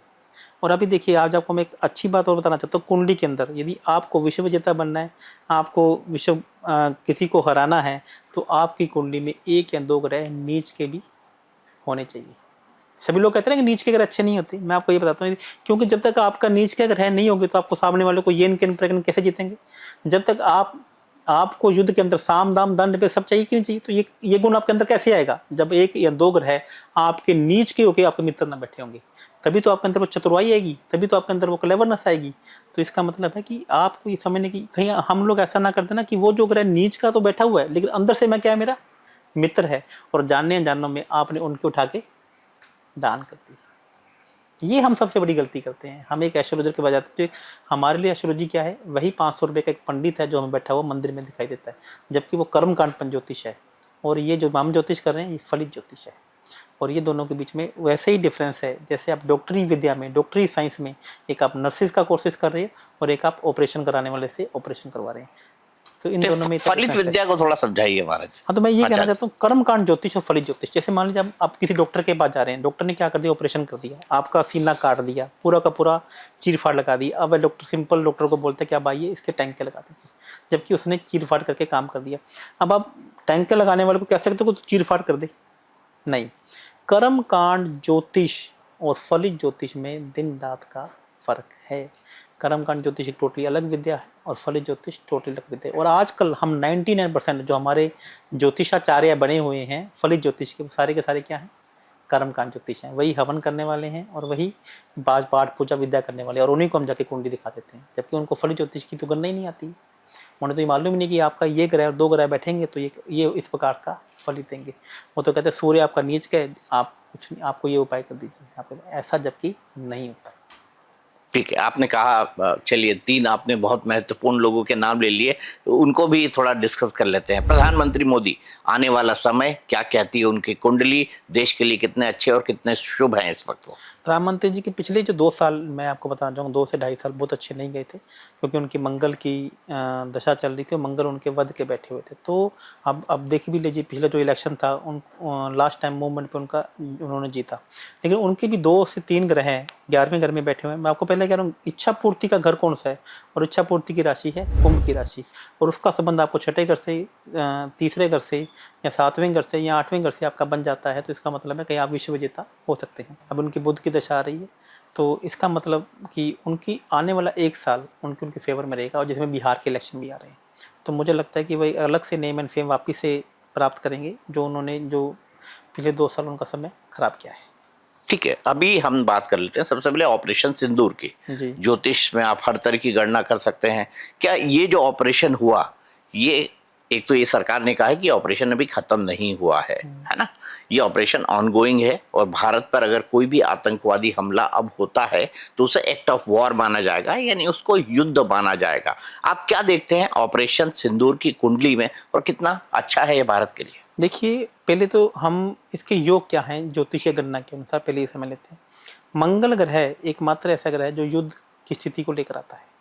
और अभी देखिए, आज आपको मैं एक अच्छी बात और बताना चाहता हूँ। कुंडली के अंदर यदि आपको विश्व विजेता बनना है, आपको किसी को हराना है, तो आपकी कुंडली में 1 या 2 ग्रह नीच के भी होने चाहिए। सभी लोग कहते हैं कि नीच के ग्रह अच्छे नहीं होते। मैं आपको ये बताता हूँ, क्योंकि जब तक आपका नीच के ग्रह नहीं होंगे तो आपको सामने वाले को येन केन प्रकरण कैसे जीतेंगे? जब तक आपको युद्ध के अंदर साम दाम दंड पे सब चाहिए कि नहीं चाहिए? तो ये गुण आपके अंदर कैसे आएगा? जब 1 या 2 ग्रह आपके नीच के होके आपके मित्र न बैठे होंगे, तभी तो आपके अंदर वो चतुराई आएगी, तभी तो आपके अंदर वो क्लेवरनेस आएगी। तो इसका मतलब है कि आपको ये समझने की, कहीं हम लोग ऐसा ना करते ना कि वो जो ग्रह नीच का तो बैठा हुआ है लेकिन अंदर से मैं क्या है, मेरा मित्र है, और जानने अनजानों में आपने उनके उठा के दान कर दी। ये हम सबसे बड़ी गलती करते हैं। हम एक एस्ट्रोलॉजर के पास जाते हैं, तो हमारे लिए एस्ट्रोलॉजी क्या है? वही 500 रुपये का एक पंडित है जो हमें बैठा हुआ मंदिर में दिखाई देता है, जबकि वो कर्मकांड पंज्योतिष है, और ये जो हम ज्योतिष कर रहे हैं ये फलित ज्योतिष है। और ये दोनों के बीच में वैसे ही डिफरेंस है जैसे आप डॉक्टरी विद्या में, डॉक्टरी साइंस में एक आप नर्सिस का कोर्सेज कर रहे हैं और एक आप ऑपरेशन कराने वाले से ऑपरेशन करवा रहे हैं। तो इन दोनों में फलित विद्या को थोड़ा समझाइए महाराज। हाँ, तो मैं ये कहना चाहता हूँ, कर्मकांड ज्योतिष और फलित ज्योतिष। जैसे मान लीजिए आप किसी डॉक्टर के पास जा रहे हैं, डॉक्टर ने क्या कर दिया? ऑपरेशन कर दिया, आपका सीना काट दिया, पूरा का पूरा चीर फाड़ लगा दी। अब डॉक्टर सिंपल डॉक्टर को बोलते हैं कि आप आइए इसके टैंके लगा दीजिए, जबकि उसने चीर फाड़ करके काम कर दिया। अब आप टैंके लगाने वाले को कह सकते हो तो चीर फाड़ कर दे? नहीं। कर्मकांड ज्योतिष और फलित ज्योतिष में दिन रात का फर्क है। कर्मकांड ज्योतिष एक टोटली अलग विद्या है और फलित ज्योतिष टोटली अलग विद्या है। और आजकल हम 99% जो हमारे ज्योतिषाचार्य बने हुए हैं फलित ज्योतिष के, सारे क्या हैं? कर्मकांड ज्योतिष हैं। वही हवन करने वाले हैं और वही पाठ पूजा विद्या करने वाले, और उन्हीं को हम जाके कुंडली दिखा देते हैं, जबकि उनको फलित ज्योतिष की तो गणना ही नहीं आती। उन्हें तो ये मालूम ही नहीं कि आपका ये ग्रह और 2 ग्रह बैठेंगे तो ये इस प्रकार का फल देंगे। वो तो कहते हैं सूर्य आपका नीच का है, आप कुछ नहीं, आपको ये उपाय कर दीजिए, आप ऐसा जबकि नहीं होता। ठीक है, आपने कहा, चलिए 3 आपने बहुत महत्वपूर्ण लोगों के नाम ले लिए, तो उनको भी थोड़ा डिस्कस कर लेते हैं। प्रधानमंत्री मोदी, आने वाला समय क्या कहती है उनकी कुंडली? देश के लिए कितने अच्छे और कितने शुभ हैं इस वक्त वो? प्रधानमंत्री जी के पिछले जो 2 साल मैं आपको बताना चाहूँगा, 2 से ढाई साल बहुत अच्छे नहीं गए थे, क्योंकि उनकी मंगल की दशा चल रही थी, मंगल उनके वध के बैठे हुए थे। तो अब देख भी लीजिए, पिछला जो इलेक्शन था उन लास्ट टाइम मूवमेंट पे उन्होंने जीता, लेकिन उनके भी 2 से 3 ग्रह हैं 11वें घर में बैठे हुए हैं। मैं आपको पहले कह रहा हूँ, इच्छा पूर्ति का घर कौन सा है? और इच्छा पूर्ति की राशि है कुंभ की राशि, और उसका संबंध आपको छठे घर से, तीसरे घर से, या 7वें घर से, या 8वें घर से आपका बन जाता है। तो इसका मतलब है कहीं आप विश्व विजेता हो सकते हैं। अब उनकी बुध की दशा आ रही है, तो इसका मतलब कि उनकी आने वाला 1 साल उनके फेवर में रहेगा, और जिसमें बिहार के इलेक्शन भी आ रहे हैं। तो मुझे लगता है कि वही अलग से नेम एंड फेम वापिस से प्राप्त करेंगे, जो पिछले 2 साल उनका समय खराब किया है। ठीक है, अभी हम बात कर लेते हैं सबसे पहले ऑपरेशन सिंदूर की। ज्योतिष में आप हर तरह की गणना कर सकते हैं। क्या ये जो ऑपरेशन हुआ, ये एक तो ये सरकार ने कहा है कि ऑपरेशन अभी खत्म नहीं हुआ है ना? ये ऑपरेशन ऑनगोइंग है, और भारत पर अगर कोई भी आतंकवादी हमला अब होता है तो उसे एक्ट ऑफ वॉर माना जाएगा, यानी उसको युद्ध माना जाएगा। आप क्या देखते हैं ऑपरेशन सिंदूर की कुंडली में, और कितना अच्छा है ये भारत के लिए? देखिए, पहले तो हम इसके योग क्या हैं ज्योतिषीय गणना के अनुसार पहले ये समझ लेते हैं। मंगल ग्रह एकमात्र ऐसा ग्रह है जो युद्ध की स्थिति को लेकर आता है।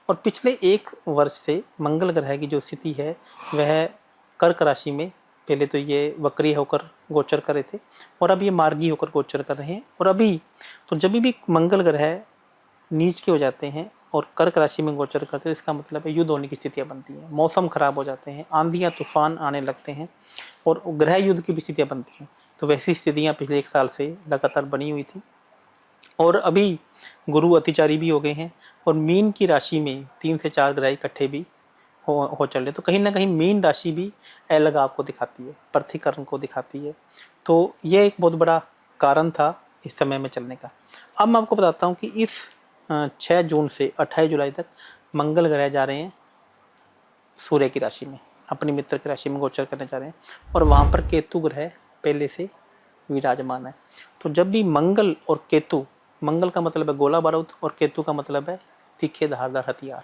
और पिछले 1 वर्ष से मंगल ग्रह की जो स्थिति है वह कर्क राशि में, पहले तो ये वक्री होकर गोचर कर रहे थे और अब ये मार्गी होकर गोचर कर रहे हैं। और अभी तो जब भी मंगल ग्रह नीच के हो जाते हैं और कर्क राशि में गोचर करते हैं, इसका मतलब है युद्ध होने की स्थितियाँ बनती हैं, मौसम खराब हो जाते हैं, आंधियाँ तूफान आने लगते हैं और ग्रह युद्ध की भी स्थितियाँ बनती हैं। तो वैसी स्थितियाँ पिछले 1 साल से लगातार बनी हुई थी। और अभी गुरु अतिचारी भी हो गए हैं और मीन की राशि में 3 से 4 ग्रह इकट्ठे भी हो चल रहे। तो कहीं ना कहीं मीन राशि भी अलगाव को दिखाती है, पृथ्वीकरण को दिखाती है। तो यह एक बहुत बड़ा कारण था इस समय में चलने का। अब मैं आपको बताता हूँ कि इस 6 जून से 28 जुलाई तक मंगल ग्रह जा रहे हैं सूर्य की राशि में, अपनी मित्र की राशि में गोचर करने जा रहे हैं और वहाँ पर केतु ग्रह पहले से विराजमान है। तो जब भी मंगल और केतु, मंगल का मतलब है गोला बारूद और केतु का मतलब है तीखे धारदार हथियार,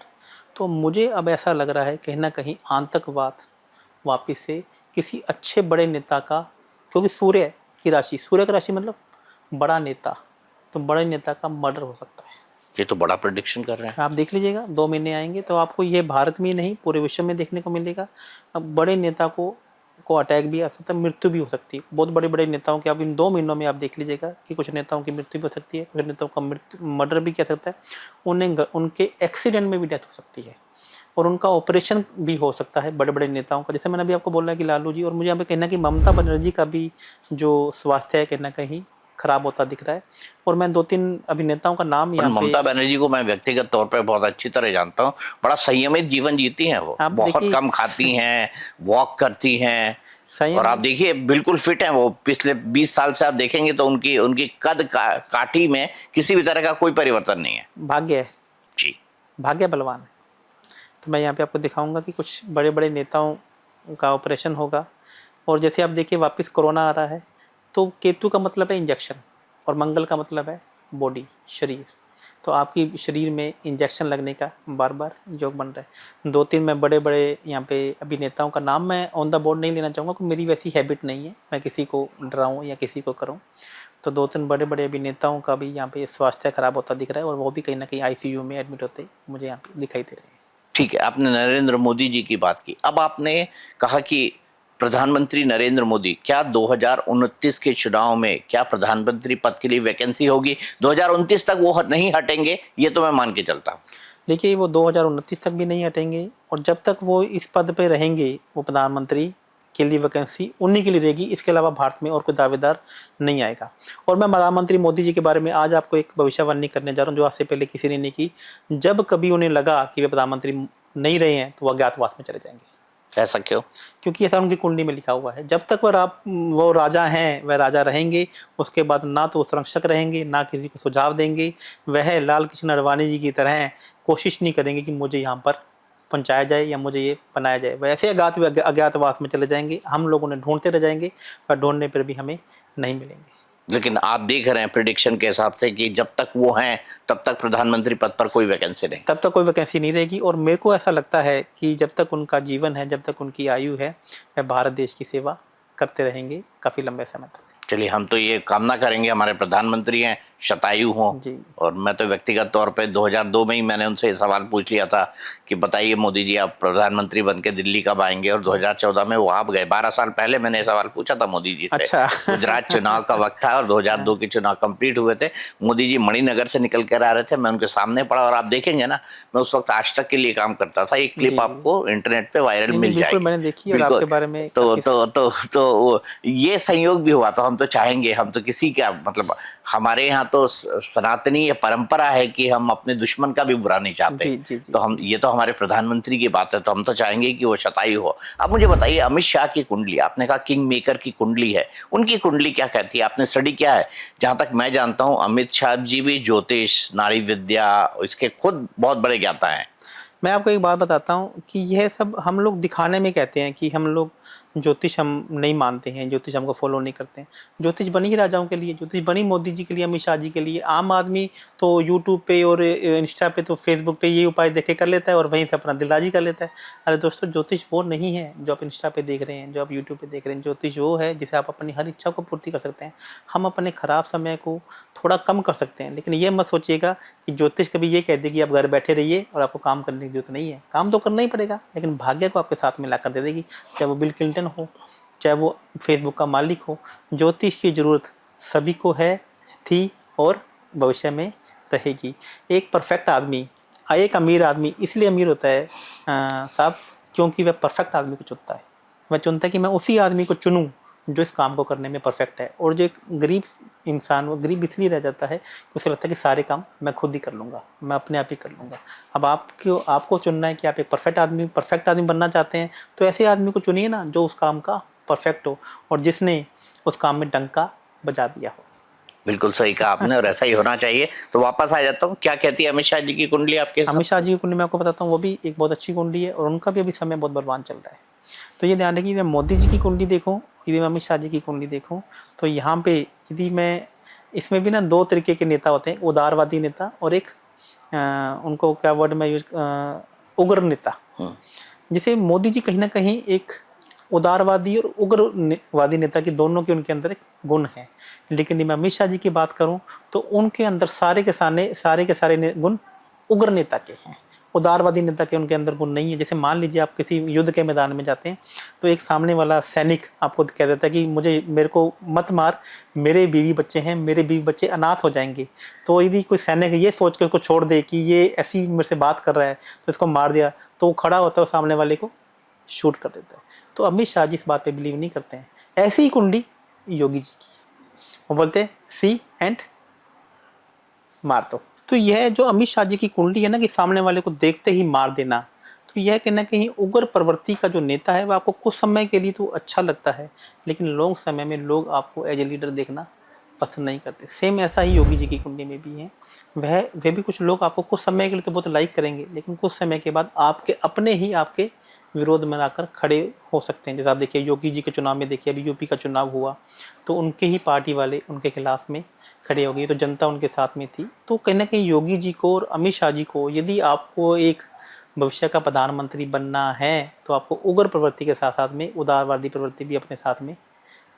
तो मुझे अब ऐसा लग रहा है कहीं ना कहीं आतंकवाद वापिस से किसी अच्छे बड़े नेता का, क्योंकि सूर्य की राशि मतलब बड़ा नेता, तो बड़े नेता का मर्डर हो सकता है। ये तो बड़ा प्रेडिक्शन कर रहे हैं। आप देख लीजिएगा 2 महीने आएंगे तो आपको ये भारत में ही नहीं पूरे विश्व में देखने को मिलेगा। अब बड़े नेता को अटैक भी आ सकता है, मृत्यु भी हो सकती है। बहुत बड़े बड़े नेताओं की आप इन 2 महीनों में आप देख लीजिएगा कि कुछ नेताओं की मृत्यु भी हो सकती है, कुछ नेताओं का मर्डर भी किया सकता है, उनके एक्सीडेंट में भी डेथ हो सकती है और उनका ऑपरेशन भी हो सकता है बड़े बड़े नेताओं का। जैसे मैंने अभी आपको बोला कि लालू जी, और मुझे यहाँ पे कहना कि ममता बनर्जी का भी जो स्वास्थ्य है कहीं ना कहीं खराब होता दिख रहा है। और मैं 2-3 अभिनेताओं का नाम यहाँ पे, ममता बनर्जी को मैं व्यक्तिगत तौर पे बहुत अच्छी तरह जानता हूँ, बड़ा संयमित जीवन जीती हैं वो, बहुत कम खाती हैं, वॉक करती हैं और आप देखिए बिल्कुल फिट हैं वो। पिछले 20 साल से आप देखेंगे तो उनकी कद काठी में किसी भी तरह का कोई परिवर्तन नहीं है। भाग्य है जी, भाग्य बलवान है। तो मैं यहाँ पे आपको दिखाऊंगा कि कुछ बड़े बड़े नेताओं का ऑपरेशन होगा। और जैसे आप देखिए वापस कोरोना आ रहा है, तो केतु का मतलब है इंजेक्शन और मंगल का मतलब है बॉडी, शरीर। तो आपकी शरीर में इंजेक्शन लगने का बार बार योग बन रहा है। 2-3 मैं बड़े बड़े यहाँ पे अभिनेताओं का नाम मैं ऑन द बोर्ड नहीं लेना चाहूँगा, क्योंकि मेरी वैसी हैबिट नहीं है मैं किसी को डराऊँ या किसी को करूँ। तो 2-3 बड़े बड़े अभिनेताओं का भी यहाँ पे स्वास्थ्य खराब होता दिख रहा है और वो भी कहीं ना कहीं ICU में एडमिट होते मुझे यहाँ पे दिखाई दे रहे हैं। ठीक है, आपने नरेंद्र मोदी जी की बात की। अब आपने कहा कि प्रधानमंत्री नरेंद्र मोदी, क्या 2029 के चुनाव में क्या प्रधानमंत्री पद के लिए वैकेंसी होगी? 2029 तक वो नहीं हटेंगे, ये तो मैं मान के चलता हूँ। देखिए वो 2029 तक भी नहीं हटेंगे और जब तक वो इस पद पे रहेंगे, वो प्रधानमंत्री के लिए वैकेंसी उन्हीं के लिए रहेगी। इसके अलावा भारत में और कोई दावेदार नहीं आएगा। और मैं प्रधानमंत्री मोदी जी के बारे में आज आपको एक भविष्यवाणी करने जा रहा हूँ जो आज से पहले किसी ने नहीं की। जब कभी उन्हें लगा कि वे प्रधानमंत्री नहीं रहे हैं तो वह अज्ञातवास में चले जाएंगे। ऐसा क्यों? क्योंकि ऐसा उनकी कुंडली में लिखा हुआ है। जब तक वो राजा हैं वह राजा रहेंगे, उसके बाद ना तो संरक्षक रहेंगे ना किसी को सुझाव देंगे। वह लाल कृष्ण आडवाणी जी की तरह कोशिश नहीं करेंगे कि मुझे यहाँ पर पहुँचाया जाए या मुझे ये बनाया जाए। वैसे अज्ञातवास में चले जाएंगे। हम लोग उन्हें ढूंढते रह जाएंगे और ढूंढने पर भी हमें नहीं मिलेंगे। लेकिन आप देख रहे हैं प्रेडिक्शन के हिसाब से कि जब तक वो हैं तब तक प्रधानमंत्री पद पर कोई वैकेंसी नहीं, तब तक कोई वैकेंसी नहीं रहेगी। और मेरे को ऐसा लगता है कि जब तक उनका जीवन है, जब तक उनकी आयु है, वह भारत देश की सेवा करते रहेंगे काफ़ी लंबे समय तक। चलिए, हम तो ये कामना करेंगे हमारे प्रधानमंत्री हैं शतायु हों। और मैं तो व्यक्तिगत तौर पे 2002 में ही मैंने उनसे ये सवाल पूछ लिया था कि बताइए मोदी जी आप प्रधानमंत्री बन के दिल्ली कब आएंगे, और 2014 में वो आप गए। 12 साल पहले मैंने ये सवाल पूछा था मोदी जी से। अच्छा। गुजरात चुनाव का वक्त था और 2002 के चुनाव कंप्लीट हुए थे। मोदी जी मणिनगर से निकल कर आ रहे थे, मैं उनके सामने पड़ा और आप देखेंगे ना, मैं उस वक्त आज तक के लिए काम करता था। एक क्लिप आपको इंटरनेट पे वायरल मिल जाएगी, मैंने देखी और आपके बारे में। तो ये संयोग भी हुआ। तो हम तो चाहेंगे, हम तो किसी का मतलब हमारे यहाँ तो सनातनी ये परंपरा है कि हम अपने दुश्मन का भी बुरा नहीं चाहते। जी, तो हम ये तो हमारे प्रधानमंत्री की बात है, तो हम तो चाहेंगे कि वो शतायु हो। अब मुझे बताइए, अमित शाह की कुंडली, आपने कहा किंग मेकर की कुंडली है, उनकी कुंडली क्या कहती है? आपने स्टडी किया है? जहां तक मैं जानता हूं अमित शाह जी भी ज्योतिष, नाड़ी विद्या, इसके खुद बहुत बड़े ज्ञाता हैं। मैं आपको एक बात बताता हूँ कि यह सब हम लोग दिखाने में कहते हैं कि हम लोग ज्योतिष हम नहीं मानते हैं, ज्योतिष हमको फॉलो नहीं करते हैं। ज्योतिष बनी ही राजाओं के लिए, ज्योतिष बनी मोदी जी के लिए, अमित शाह जी के लिए। आम आदमी तो यूट्यूब पे और इंस्टा पे तो फेसबुक पे ये उपाय देखे कर लेता है और वहीं से अपना दिलराजी कर लेता है। अरे दोस्तों, ज्योतिष वो नहीं है जो आप इंस्टा पे देख रहे हैं, जो आप यूट्यूब पे देख रहे हैं। ज्योतिष वो है जिसे आप अपनी हर इच्छा को पूर्ति कर सकते हैं। हम अपने खराब समय को थोड़ा कम कर सकते हैं, लेकिन ये मत सोचिएगा कि ज्योतिष कभी ये कह दे कि आप घर बैठे रहिए और आपको काम करने की जरूरत नहीं है। काम तो करना ही पड़ेगा, लेकिन भाग्य को आपके साथ मिला कर दे देगी। चाहे वो बिल क्लिंटन हो, चाहे वो फेसबुक का मालिक हो, ज्योतिष की ज़रूरत सभी को है, थी और भविष्य में रहेगी। एक परफेक्ट आदमी, एक अमीर आदमी इसलिए अमीर होता है साहब, क्योंकि वह परफेक्ट आदमी को चुनता है। वह चुनता है कि मैं उसी आदमी को चुनूं जो इस काम को करने में परफेक्ट है। और जो एक गरीब इंसान, वो गरीब इसलिए रह जाता है कि उसे लगता है कि सारे काम मैं खुद ही कर लूँगा, मैं अपने आप ही कर लूँगा। अब आपको चुनना है कि आप एक परफेक्ट आदमी बनना चाहते हैं, तो ऐसे आदमी को चुनिए ना जो उस काम का परफेक्ट हो और जिसने उस काम में डंका बजा दिया हो। बिल्कुल सही कहा आपने, और ऐसा ही होना चाहिए। तो वापस आ जाता हूँ, क्या कहती है अमित शाह जी की कुंडली आपके हिसाब अमित शाह जी की कुंडली मैं आपको बताता हूँ, वो भी एक बहुत अच्छी कुंडली है और उनका भी अभी समय बहुत बलवान चल रहा है। तो ये ध्यान रखिए, मैं मोदी जी की कुंडली देखूँ, यदि मैं अमित शाह जी की कुंडली देखूँ, तो यहाँ पे यदि मैं, इसमें भी ना दो तरीके के नेता होते हैं, उदारवादी नेता और एक उनको क्या वर्ड में यूज, उग्र नेता। जैसे मोदी जी कहीं ना कहीं एक उदारवादी और उग्रवादी नेता की दोनों के उनके अंदर एक गुण है। लेकिन मैं अमित शाह जी की बात करूं तो उनके अंदर सारे के सारे गुण उग्र नेता के हैं, उदारवादी नेता के उनके अंदर गुण नहीं है। जैसे मान लीजिए आप किसी युद्ध के मैदान में जाते हैं तो एक सामने वाला सैनिक आपको कह देता है कि मेरे को मत मार, मेरे बीवी बच्चे हैं, मेरे बीवी बच्चे अनाथ हो जाएंगे। तो यदि कोई सैनिक ये सोच के उसको छोड़ दे कि ये ऐसी मेरे से बात कर रहा है तो इसको मार दिया, तो वो खड़ा होता है और सामने वाले को शूट कर देता है। तो अमित शाह जी इस बात पे बिलीव नहीं करते हैं। ऐसी ही कुंडली योगी जी की, वो बोलते हैं सी एंड मार दो। तो यह जो अमित शाह जी की कुंडली है ना, कि सामने वाले को देखते ही मार देना, तो यह कहीं ना कहीं उग्र प्रवृत्ति का जो नेता है वह आपको कुछ समय के लिए तो अच्छा लगता है, लेकिन लॉन्ग समय में लोग आपको एज ए लीडर देखना पसंद नहीं करते। सेम ऐसा ही योगी जी की कुंडली में भी है। वह भी कुछ लोग आपको कुछ समय के लिए तो बहुत लाइक करेंगे, लेकिन कुछ समय के बाद आपके विरोध में आकर खड़े हो सकते हैं। जैसे आप देखिए योगी जी के चुनाव में, देखिए अभी यूपी का चुनाव हुआ तो उनके ही पार्टी वाले उनके खिलाफ में खड़े हो गए, तो जनता उनके साथ में थी। तो कहीं ना कहीं योगी जी को और अमित शाह जी को, यदि आपको एक भविष्य का प्रधानमंत्री बनना है तो आपको उग्र प्रवृत्ति के साथ साथ में उदारवादी प्रवृत्ति भी अपने साथ में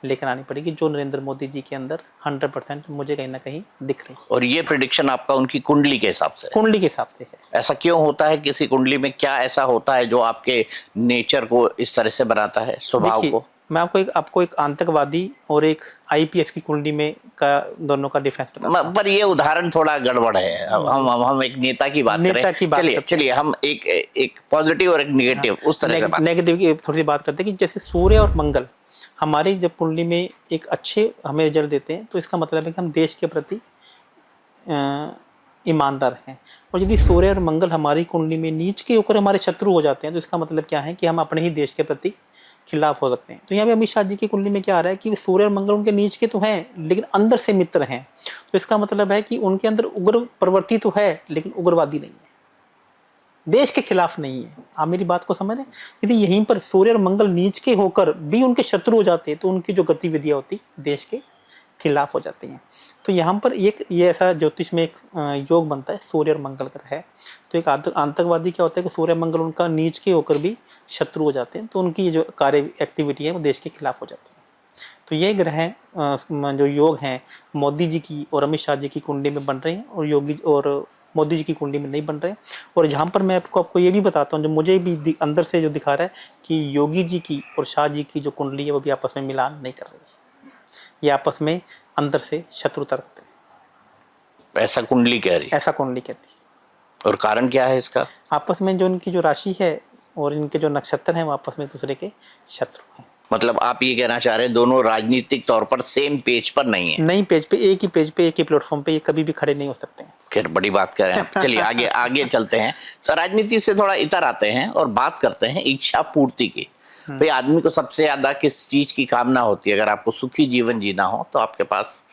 लेकर आनी पड़ेगी, जो नरेंद्र मोदी जी के अंदर 100% मुझे कहीं ना कहीं दिख रही है। और ये प्रिडिक्शन आपका उनकी कुंडली के हिसाब से? कुंडली के हिसाब से है। ऐसा क्यों होता है? किसी कुंडली में क्या ऐसा होता है जो आपके नेचर को इस तरह से बनाता है, स्वभाव को? मैं आपको एक आतंकवादी और एक आईपीएस की कुंडली में का दोनों का डिफरेंस बताता हूं। पर ये उदाहरण थोड़ा गड़बड़ है। हम एक नेता की बात करें। चलिए हम एक पॉजिटिव और एक नेगेटिव, उस तरह से नेगेटिव की थोड़ी सी बात करते हैं कि जैसे सूर्य और मंगल हमारी जब कुंडली में एक अच्छे हमें रिजल्ट देते हैं, तो इसका मतलब है कि हम देश के प्रति ईमानदार हैं। और यदि सूर्य और मंगल हमारी कुंडली में नीच के होकर हमारे शत्रु हो जाते हैं, तो इसका मतलब क्या है कि हम अपने ही देश के प्रति खिलाफ हो सकते हैं। तो यहाँ पे अमित शाह जी की कुंडली में क्या आ रहा है कि सूर्य और मंगल उनके नीच के तो हैं, लेकिन अंदर से मित्र हैं। तो इसका मतलब है कि उनके अंदर उग्र प्रवृत्ति तो है, लेकिन उग्रवादी नहीं है, देश के खिलाफ नहीं है। आप मेरी बात को समझ रहे हैं? यदि यहीं पर सूर्य और मंगल नीच के होकर भी उनके शत्रु हो जाते हैं, तो उनकी जो गतिविधियां होती देश के खिलाफ हो जाती हैं। तो यहाँ पर ये ऐसा ज्योतिष में एक योग बनता है, सूर्य और मंगल का है। तो एक आतंकवादी क्या होता है कि सूर्य मंगल उनका नीच के होकर भी शत्रु हो जाते हैं, तो उनकी जो कार्य एक्टिविटी है वो देश के खिलाफ हो जाती है। तो ये ग्रह जो योग हैं मोदी जी की और अमित शाह जी की कुंडली में बन रहे हैं, और योगी और मोदी जी की कुंडली में नहीं बन रहे हैं। और जहाँ पर मैं आपको ये भी बताता हूँ, जो मुझे भी अंदर से जो दिखा रहा है कि योगी जी की और शाह जी की जो कुंडली है वो भी आपस में मिलान नहीं कर रही है, ये आपस में अंदर से शत्रुता रखते हैं। ऐसा कुंडली कह रही है? ऐसा कुंडली कहती है। और कारण क्या है इसका? आपस में जो इनकी जो राशि है और इनके जो नक्षत्र हैं वो आपस में दूसरे के शत्रु हैं। मतलब आप ये कहना चाह रहे हैं दोनों राजनीतिक तौर पर सेम पेज पर नहीं है? नहीं, पेज पे एक ही प्लेटफॉर्म पे ये कभी भी खड़े नहीं हो सकते हैं। खैर बड़ी बात कर रहे हैं। चलिए आगे चलते हैं। तो राजनीति से थोड़ा इतर आते हैं और बात करते हैं इच्छा पूर्ति की। भाई आदमी को सबसे ज्यादा किस चीज की कामना होती है? अगर आपको सुखी जीवन जीना हो तो आपके पास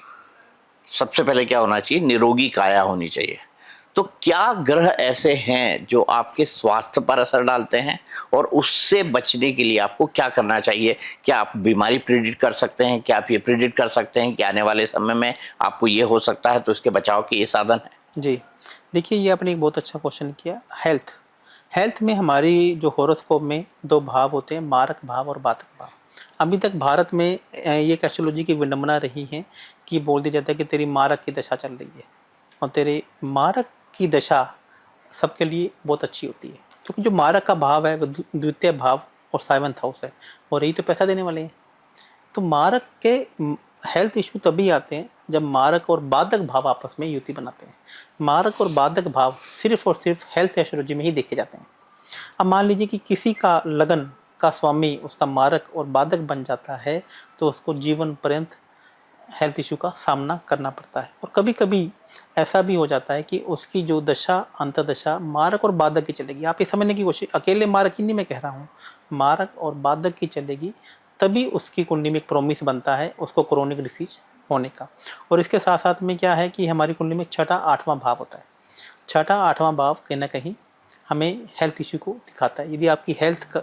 सबसे पहले क्या होना चाहिए? निरोगी काया होनी चाहिए। तो क्या ग्रह ऐसे हैं जो आपके स्वास्थ्य पर असर डालते हैं, और उससे बचने के लिए आपको क्या करना चाहिए? क्या आप बीमारी प्रिडिक्ट कर सकते हैं? क्या आप ये प्रिडिक्ट कर सकते हैं कि आने वाले समय में आपको ये हो सकता है, तो इसके बचाव के ये साधन है? जी, देखिए ये आपने एक बहुत अच्छा क्वेश्चन किया। हेल्थ, हेल्थ में हमारी जो हॉरोस्कोप में 2 भाव होते हैं, मारक भाव और बाधक भाव। अभी तक भारत में ये एक एस्ट्रोलॉजी की विडंबना रही है कि बोल दिया जाता है कि तेरी मारक की दशा चल रही है, और तेरे मारक की दशा सबके लिए बहुत अच्छी होती है, क्योंकि जो मारक का भाव है वो द्वितीय भाव और 7th हाउस है, और यही तो पैसा देने वाले हैं। तो मारक के हेल्थ इशू तभी आते हैं जब मारक और बाधक भाव आपस में युति बनाते हैं। मारक और बाधक भाव सिर्फ और सिर्फ हेल्थ एस्ट्रोलॉजी में ही देखे जाते हैं। अब मान लीजिए कि किसी का लगन का स्वामी उसका मारक और बाधक बन जाता है, तो उसको जीवन पर्यंत हेल्थ इशू का सामना करना पड़ता है। और कभी कभी ऐसा भी हो जाता है कि उसकी जो दशा अंतदशा मारक और बाधक की चलेगी। आप ये समझने की कोशिश, अकेले मारक ही नहीं मैं कह रहा हूँ, मारक और बाधक की चलेगी, तभी उसकी कुंडली में एक प्रॉमिस बनता है उसको क्रोनिक डिसीज होने का। और इसके साथ साथ में क्या है कि हमारी कुंडली में 6ठा 8वां भाव होता है। 6ठा 8वां भाव कहीं ना कहीं हमें हेल्थ इशू को दिखाता है। यदि आपकी हेल्थ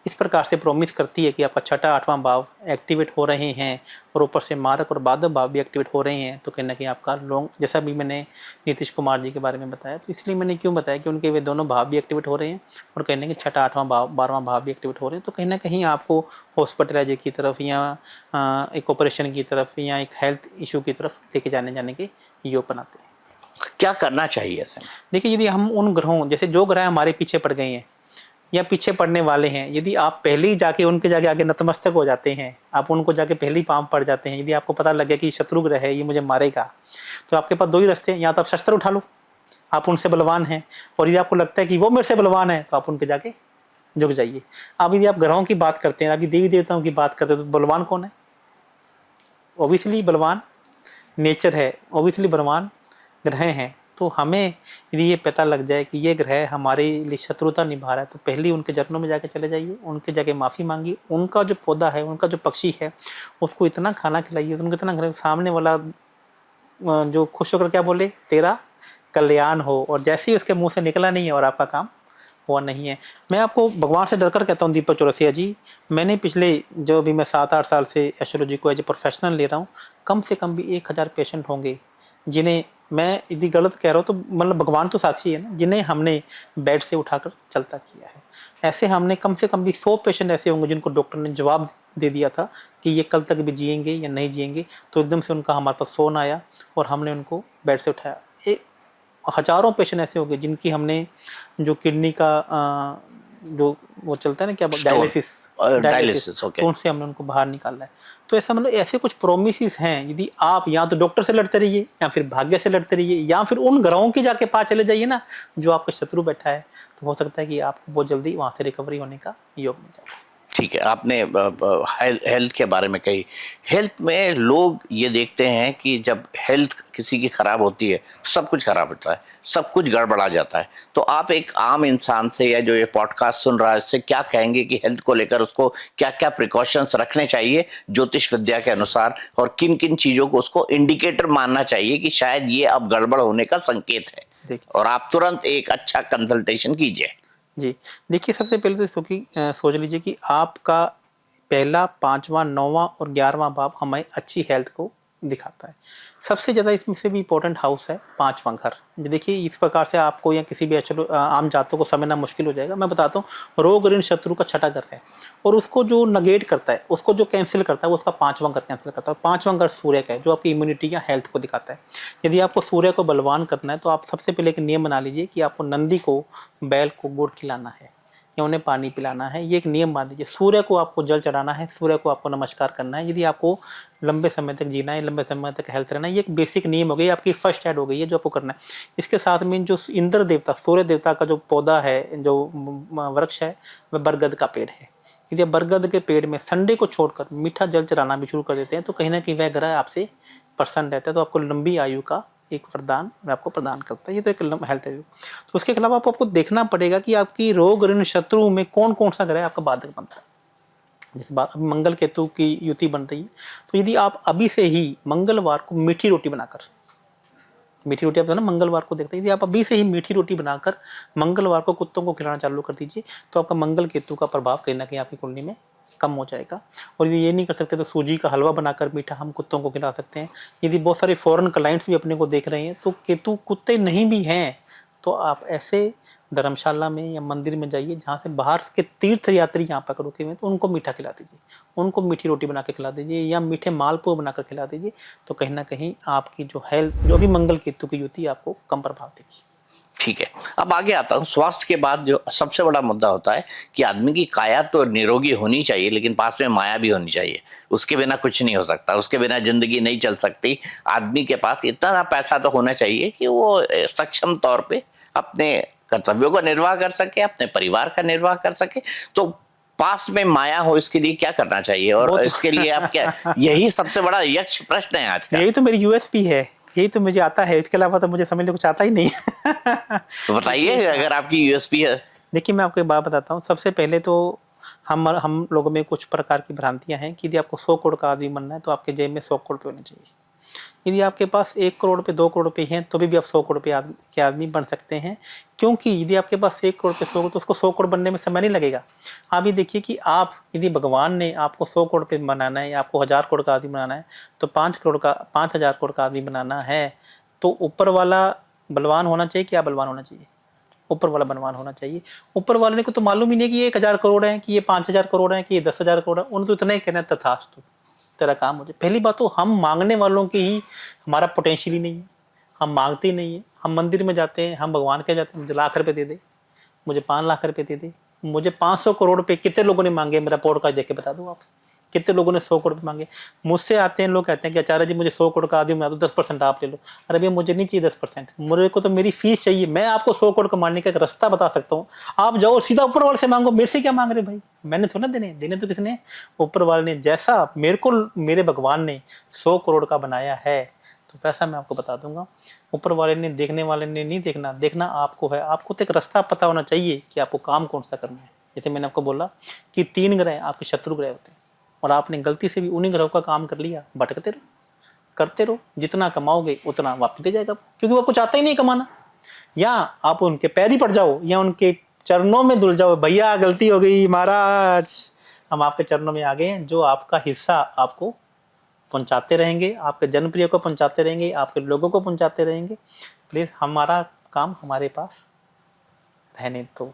इस प्रकार से प्रॉमिस करती है कि आपका 6ठा 8वां भाव एक्टिवेट हो रहे हैं और ऊपर से मारक और बाधक भाव भी एक्टिवेट हो रहे हैं, तो कहीं ना कहीं आपका लॉन्ग, जैसा भी मैंने नीतीश कुमार जी के बारे में बताया, तो इसलिए मैंने क्यों बताया कि उनके वे दोनों भाव भी एक्टिवेट हो रहे हैं और कहीं ना कहीं 6ठा 8वां भाव 12वां भाव भी एक्टिवेट हो रहे हैं, तो कहीं ना कहीं आपको हॉस्पिटलाइज की तरफ या एक ऑपरेशन की तरफ या एक हेल्थ इशू की तरफ लेके जाने के योग बनाते हैं। क्या करना चाहिए ऐसे में? देखिए, यदि हम उन ग्रहों, जैसे जो ग्रह हमारे पीछे पड़ गए हैं या पीछे पड़ने वाले हैं, यदि आप पहले ही जाके उनके जाके आगे नतमस्तक हो जाते हैं, आप उनको जाके पहले ही पाँव पड़ जाते हैं, यदि आपको पता लग गया कि शत्रु ग्रह है, ये मुझे मारेगा, तो आपके पास 2 ही रास्ते हैं। या तो आप शस्त्र उठा लो, आप उनसे बलवान हैं, और यदि आपको लगता है कि वो मेरे से बलवान है, तो आप उनके जाके झुक जाइए। अब यदि आप ग्रहों की बात करते हैं, अभी देवी देवताओं की बात करते हैं, तो बलवान कौन है? ओबियसली बलवान नेचर है, ओबियसली बलवान ग्रह हैं। तो हमें यदि ये पता लग जाए कि ये ग्रह हमारे लिए शत्रुता निभा रहा है, तो पहले ही उनके चरणों में जाके चले जाइए, उनके जाके माफ़ी मांगिए। उनका जो पौधा है, उनका जो पक्षी है, उसको इतना खाना खिलाइए, उनको इतना सामने वाला जो खुश होकर क्या बोले, तेरा कल्याण हो, और जैसे ही उसके मुंह से निकला नहीं है और आपका काम हुआ नहीं है। मैं आपको भगवान से डरकर कहता हूँ दीपक चौरसिया जी, मैंने पिछले जो भी मैं 7-8 साल से एस्ट्रोलॉजी को एज ए प्रोफेशनल ले रहा हूँ, कम से कम भी 1000 पेशेंट होंगे जिन्हें, मैं यदि गलत कह रहा हूँ तो मतलब भगवान तो साक्षी है ना, जिन्हें हमने बेड से उठाकर चलता किया है। ऐसे हमने कम से कम भी 100 पेशेंट ऐसे होंगे जिनको डॉक्टर ने जवाब दे दिया था कि ये कल तक भी जिएंगे या नहीं जिएंगे, तो एकदम से उनका हमारे पास फ़ोन आया और हमने उनको बेड से उठाया। हज़ारों पेशेंट ऐसे हो गए जिनकी हमने जो किडनी का जो वो चलता है ना, क्या डायलिसिस, डायलिसिस, ओके। तो उनसे हमने उनको बाहर निकाला है। तो ऐसा मतलब ऐसे कुछ प्रोमिस हैं, यदि आप या तो डॉक्टर से लड़ते रहिए, या फिर भाग्य से लड़ते रहिए, या फिर उन ग्रहों की जाके पास चले जाइए ना जो आपका शत्रु बैठा है, तो हो सकता है कि आपको बहुत जल्दी वहाँ से रिकवरी होने का योग मिल जाए। ठीक है, आपने हेल्थ के बारे में कही। हेल्थ में लोग ये देखते हैं कि जब हेल्थ किसी की खराब होती है, सब कुछ खराब होता है, सब कुछ गड़बड़ा जाता है। तो आप एक आम इंसान से, या जो ये पॉडकास्ट सुन रहा है, इससे क्या कहेंगे कि हेल्थ को लेकर उसको क्या क्या प्रिकॉशंस रखने चाहिए ज्योतिष विद्या के अनुसार, और किन किन चीज़ों को उसको इंडिकेटर मानना चाहिए कि शायद ये अब गड़बड़ होने का संकेत है, और आप तुरंत एक अच्छा कंसल्टेशन कीजिए? जी, देखिए सबसे पहले तो सोच लीजिए कि आपका पहला, 5वां, 9वां और 11वां भाव हमें अच्छी हेल्थ को दिखाता है। सबसे ज़्यादा इसमें से भी इम्पोर्टेंट हाउस है 5वां घर। देखिए इस प्रकार से आपको या किसी भी आम जातों को समझना मुश्किल हो जाएगा। मैं बताता हूँ, रोग ऋण शत्रु का 6ठा घर है, और उसको जो नगेट करता है, उसको जो कैंसिल करता है, वो उसका 5वां घर कैंसिल करता है। 5वां घर सूर्य का है, जो आपकी इम्यूनिटी या हेल्थ को दिखाता है। यदि आपको सूर्य को बलवान करना है, तो आप सबसे पहले एक नियम बना लीजिए कि आपको नंदी को, बैल को गुड़ खिलाना है या उन्हें पानी पिलाना है। ये एक नियम मान लीजिए। सूर्य को आपको जल चढ़ाना है, सूर्य को आपको नमस्कार करना है, यदि आपको लंबे समय तक जीना है, लंबे समय तक हेल्थ रहना है। ये एक बेसिक नियम हो गई, आपकी फर्स्ट एड हो गई है जो आपको करना है। इसके साथ में जो इंद्र देवता, सूर्य देवता का जो पौधा है, जो वृक्ष है, वह बरगद का पेड़ है। यदि आप बरगद के पेड़ में संडे को छोड़कर मीठा जल चढ़ाना भी शुरू कर देते हैं, तो कहीं ना कहीं वह ग्रह आपसे प्रसन्न रहता है, तो आपको लंबी आयु का एक वरदान आपको प्रदान करता है। ये तो एक हेल्थ है। तो उसके खिलाफ आपको देखना पड़ेगा कि आपकी रोग ऋण शत्रु में कौन कौन सा ग्रह आपका बाधक बनता है। जैसे अभी मंगल केतु की युति बन रही है, तो यदि आप अभी से ही मंगलवार को मीठी रोटी बनाकर, मीठी रोटी आप ना मंगलवार को देखते हैं, यदि आप अभी से ही मीठी रोटी बनाकर मंगलवार को कुत्तों को खिलाना चालू कर दीजिए तो आपका मंगल केतु का प्रभाव कहीं ना कहीं आपकी कुंडली में कम हो जाएगा। और यदि ये नहीं कर सकते तो सूजी का हलवा बनाकर मीठा हम कुत्तों को खिला सकते हैं। यदि बहुत सारे फॉरेन क्लाइंट्स भी अपने को देख रहे हैं तो केतु कुत्ते नहीं भी हैं तो आप ऐसे धर्मशाला में या मंदिर में जाइए जहाँ से बाहर के तीर्थ यात्री यहाँ पर रुके हुए हैं तो उनको मीठा खिला दीजिए, उनको मीठी रोटी बना के खिला दीजिए या मीठे मालपुए बनाकर खिला दीजिए। तो कहीं ना कहीं आपकी जो हेल्थ जो भी मंगल केतु की युति आपको कम प्रभाव देगी। ठीक है, अब आगे आता हूँ। स्वास्थ्य के बाद जो सबसे बड़ा मुद्दा होता है कि आदमी की काया तो निरोगी होनी चाहिए लेकिन पास में माया भी होनी चाहिए। उसके बिना कुछ नहीं हो सकता, उसके बिना जिंदगी नहीं चल सकती। आदमी के पास इतना पैसा तो होना चाहिए कि वो सक्षम तौर पे अपने कर्तव्यों का निर्वाह कर सके, अपने परिवार का निर्वाह कर सके। तो पास में माया हो, इसके लिए क्या करना चाहिए और इसके लिए आप क्या, यही सबसे बड़ा यक्ष प्रश्न है आज का। यही तो मेरी यूएसपी है, यही तो मुझे आता है, इसके अलावा तो मुझे समझने कुछ आता ही नहीं। तो बताइए अगर आपकी यूएसपी है। देखिए मैं आपको एक बात बताता हूँ। सबसे पहले तो हम लोगों में कुछ प्रकार की भ्रांतियां हैं कि यदि आपको 100 करोड़ का आदमी बनना है तो आपके जेब में 100 करोड़ रुपये होने चाहिए। यदि आपके पास 1 करोड़ रुपये 2 करोड़ रुपये हैं तो भी आप 100 करोड़ रुपये के आदमी बन सकते हैं। क्योंकि यदि आपके पास 1 करोड़ रुपये 100 करोड़ तो उसको 100 करोड़ बनने में समय नहीं लगेगा। आप ये देखिए कि आप यदि भगवान ने आपको 100 करोड़ रुपये बनाना है या आपको 1000 करोड़ का आदमी बनाना है तो 5,000 करोड़ का आदमी बनाना है तो ऊपर वाला बलवान होना चाहिए। क्या बलवान होना चाहिए? ऊपर वाला बलवान होना चाहिए। ऊपर वाले को तो मालूम ही नहीं कि ये 1000 करोड़ है कि ये 5000 करोड़ है कि ये 10,000 करोड़ है। उन्होंने तो इतना ही कहना तथास्तु, तेरा काम हो जाए। पहली बात तो हम मांगने वालों की ही हमारा पोटेंशियल ही नहीं है, हम मांगते ही नहीं है। हम मंदिर में जाते हैं, हम भगवान के जाते हैं, मुझे लाख रुपए दे दे, मुझे 5 लाख रुपए दे दे, मुझे 500 करोड़ रुपए कितने लोगों ने मांगे? मेरा पॉडकास्ट देख के बता दो आप, कितने लोगों ने 100 करोड़ रुपए मांगे? मुझसे आते हैं लोग कहते हैं कि आचार्य जी मुझे 100 करोड़ का आदमी बना दो, 10% आप ले लो। अरे भैया मुझे नहीं चाहिए 10%, मेरे को तो मेरी फीस चाहिए। मैं आपको 100 करोड़ कमाने का एक रास्ता बता सकता हूँ। आप जाओ सीधा ऊपर वाले से मांगो, मेरे से क्या मांग रहे भाई? मैंने थोड़ा देने, देने तो किसने? ऊपर वाले ने। जैसा मेरे को मेरे भगवान ने 100 करोड़ का बनाया है तो पैसा मैं आपको बता दूंगा। ऊपर वाले ने, देखने वाले ने नहीं देखना, देखना आपको है। आपको तो एक रास्ता पता होना चाहिए कि आपको काम कौन सा करना है। जैसे मैंने आपको बोला कि 3 ग्रह आपके शत्रु ग्रह होते हैं और आपने गलती से भी उन्हीं ग्रहों का काम कर लिया, भटकते रहो, करते रहो। जितना कमाओगे उतना वापस दे जाएगा, क्योंकि वो कुछ आता ही नहीं कमाना। या आप उनके पैर ही पड़ जाओ या उनके चरणों में धुल जाओ, भैया गलती हो गई महाराज, हम आपके चरणों में आ गए हैं। जो आपका हिस्सा आपको पहुंचाते रहेंगे, आपके जनप्रिय को पहुंचाते रहेंगे, आपके लोगों को पहुंचाते रहेंगे। प्लीज हमारा काम हमारे पास रहने दो।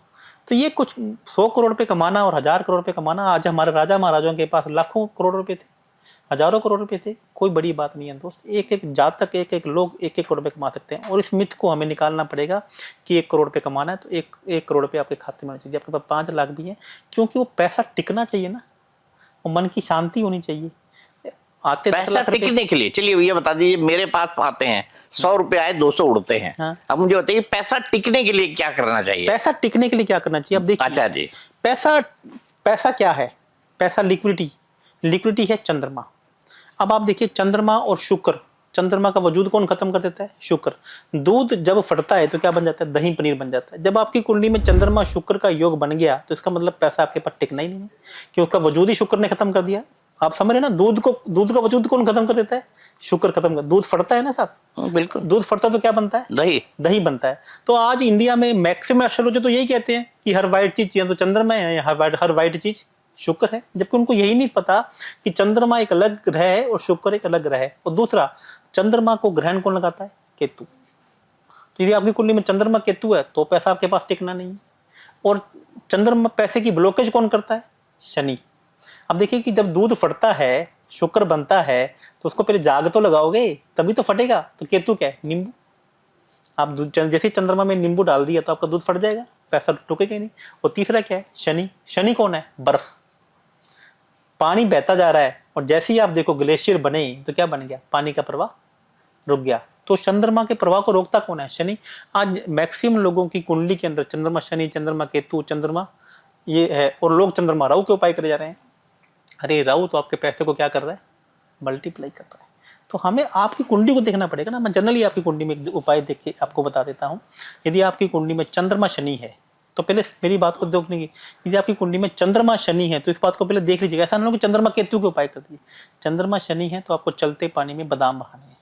तो ये कुछ 100 करोड़ रुपए कमाना और 1000 करोड़ रुपए कमाना, आज हमारे राजा महाराजाओं के पास लाखों करोड़ रुपए थे, हजारों करोड़ रुपए थे, कोई बड़ी बात नहीं है दोस्त। एक एक जातक, एक एक लोग 1-1 करोड़ रुपए कमा सकते हैं। और इस मिथ को हमें निकालना पड़ेगा कि 1 करोड़ रुपए कमाना है तो 1 करोड़ रुपए आपके खाते में होना चाहिए। आपके पास 5 लाख भी है, क्योंकि वो पैसा टिकना चाहिए ना, वो मन की शांति होनी चाहिए। आते पैसा टिकने के लिए, चलिए ये बता दीजिए, मेरे पास आते हैं 100 रुपए आए 200 उड़ते हैं। हाँ। अब मुझे बताइए पैसा टिकने के लिए क्या करना चाहिए? पैसा टिकने के लिए क्या करना चाहिए? अब देखिए अच्छा जी, पैसा क्या है? पैसा लिक्विडिटी है चंद्रमा। अब आप देखिए चंद्रमा और शुक्र, चंद्रमा का वजूद कौन खत्म कर देता है? शुक्र। दूध जब फटता है तो क्या बन जाता है? दही पनीर बन जाता है। जब आपकी कुंडली में चंद्रमा शुक्र का योग बन गया तो इसका मतलब पैसा आपके पास टिकना ही नहीं है, क्योंकि उसका वजूद ही शुक्र ने खत्म कर दिया। आप समझ रहे हैं ना? दूध का वजूद कौन खत्म कर देता है? शुक्र खत्म कर। दूध फटता है ना साहब, बिल्कुल। दूध फटता तो क्या बनता है? दही बनता है। तो आज इंडिया में मैक्सिमम एस्ट्रोलॉजर तो यही कहते हैं कि हर वाइट चीज चाहिए तो चंद्रमा है, हर वाइट चीज शुक्र है, जबकि उनको यही नहीं पता कि चंद्रमा एक अलग ग्रह है और शुक्र एक अलग ग्रह है। और दूसरा, चंद्रमा को ग्रहण कौन लगाता है? केतु। तो यदि आपकी कुंडली में चंद्रमा केतु है तो पैसा आपके पास टिकना नहीं है। और चंद्रमा पैसे की ब्लॉकेज कौन करता है? शनि। अब देखिए कि जब दूध फटता है, शुक्र बनता है, तो उसको पहले जाग तो लगाओगे तभी तो फटेगा। तो केतु क्या है? नींबू। आप जैसे चंद्रमा में नींबू डाल दिया तो आपका दूध फट जाएगा, पैसा टूकेगा ही नहीं। और तीसरा क्या है? शनि। शनि कौन है? बर्फ। पानी बहता जा रहा है और जैसे ही आप देखो ग्लेशियर बने तो क्या बन गया? पानी का प्रवाह रुक गया। तो चंद्रमा के प्रवाह को रोकता कौन है? शनि। आज मैक्सिमम लोगों की कुंडली के अंदर चंद्रमा शनि, चंद्रमा केतु, चंद्रमा ये है, और लोग चंद्रमा राहु के उपाय करे जा रहे हैं। अरे राहु तो आपके पैसे को क्या कर रहा है? मल्टीप्लाई कर रहा है। तो हमें आपकी कुंडली को देखना पड़ेगा ना। मैं जनरली आपकी कुंडली में एक उपाय देख के आपको बता देता हूँ। यदि आपकी कुंडली में चंद्रमा शनि है तो पहले मेरी बात को देखने की, यदि आपकी कुंडली में चंद्रमा शनि है तो इस बात को पहले देख लीजिएगा। ऐसा नहीं हो कि चंद्रमा केतु के उपाय कर दिए। चंद्रमा शनि है तो आपको चलते पानी में बादाम बहाने हैं।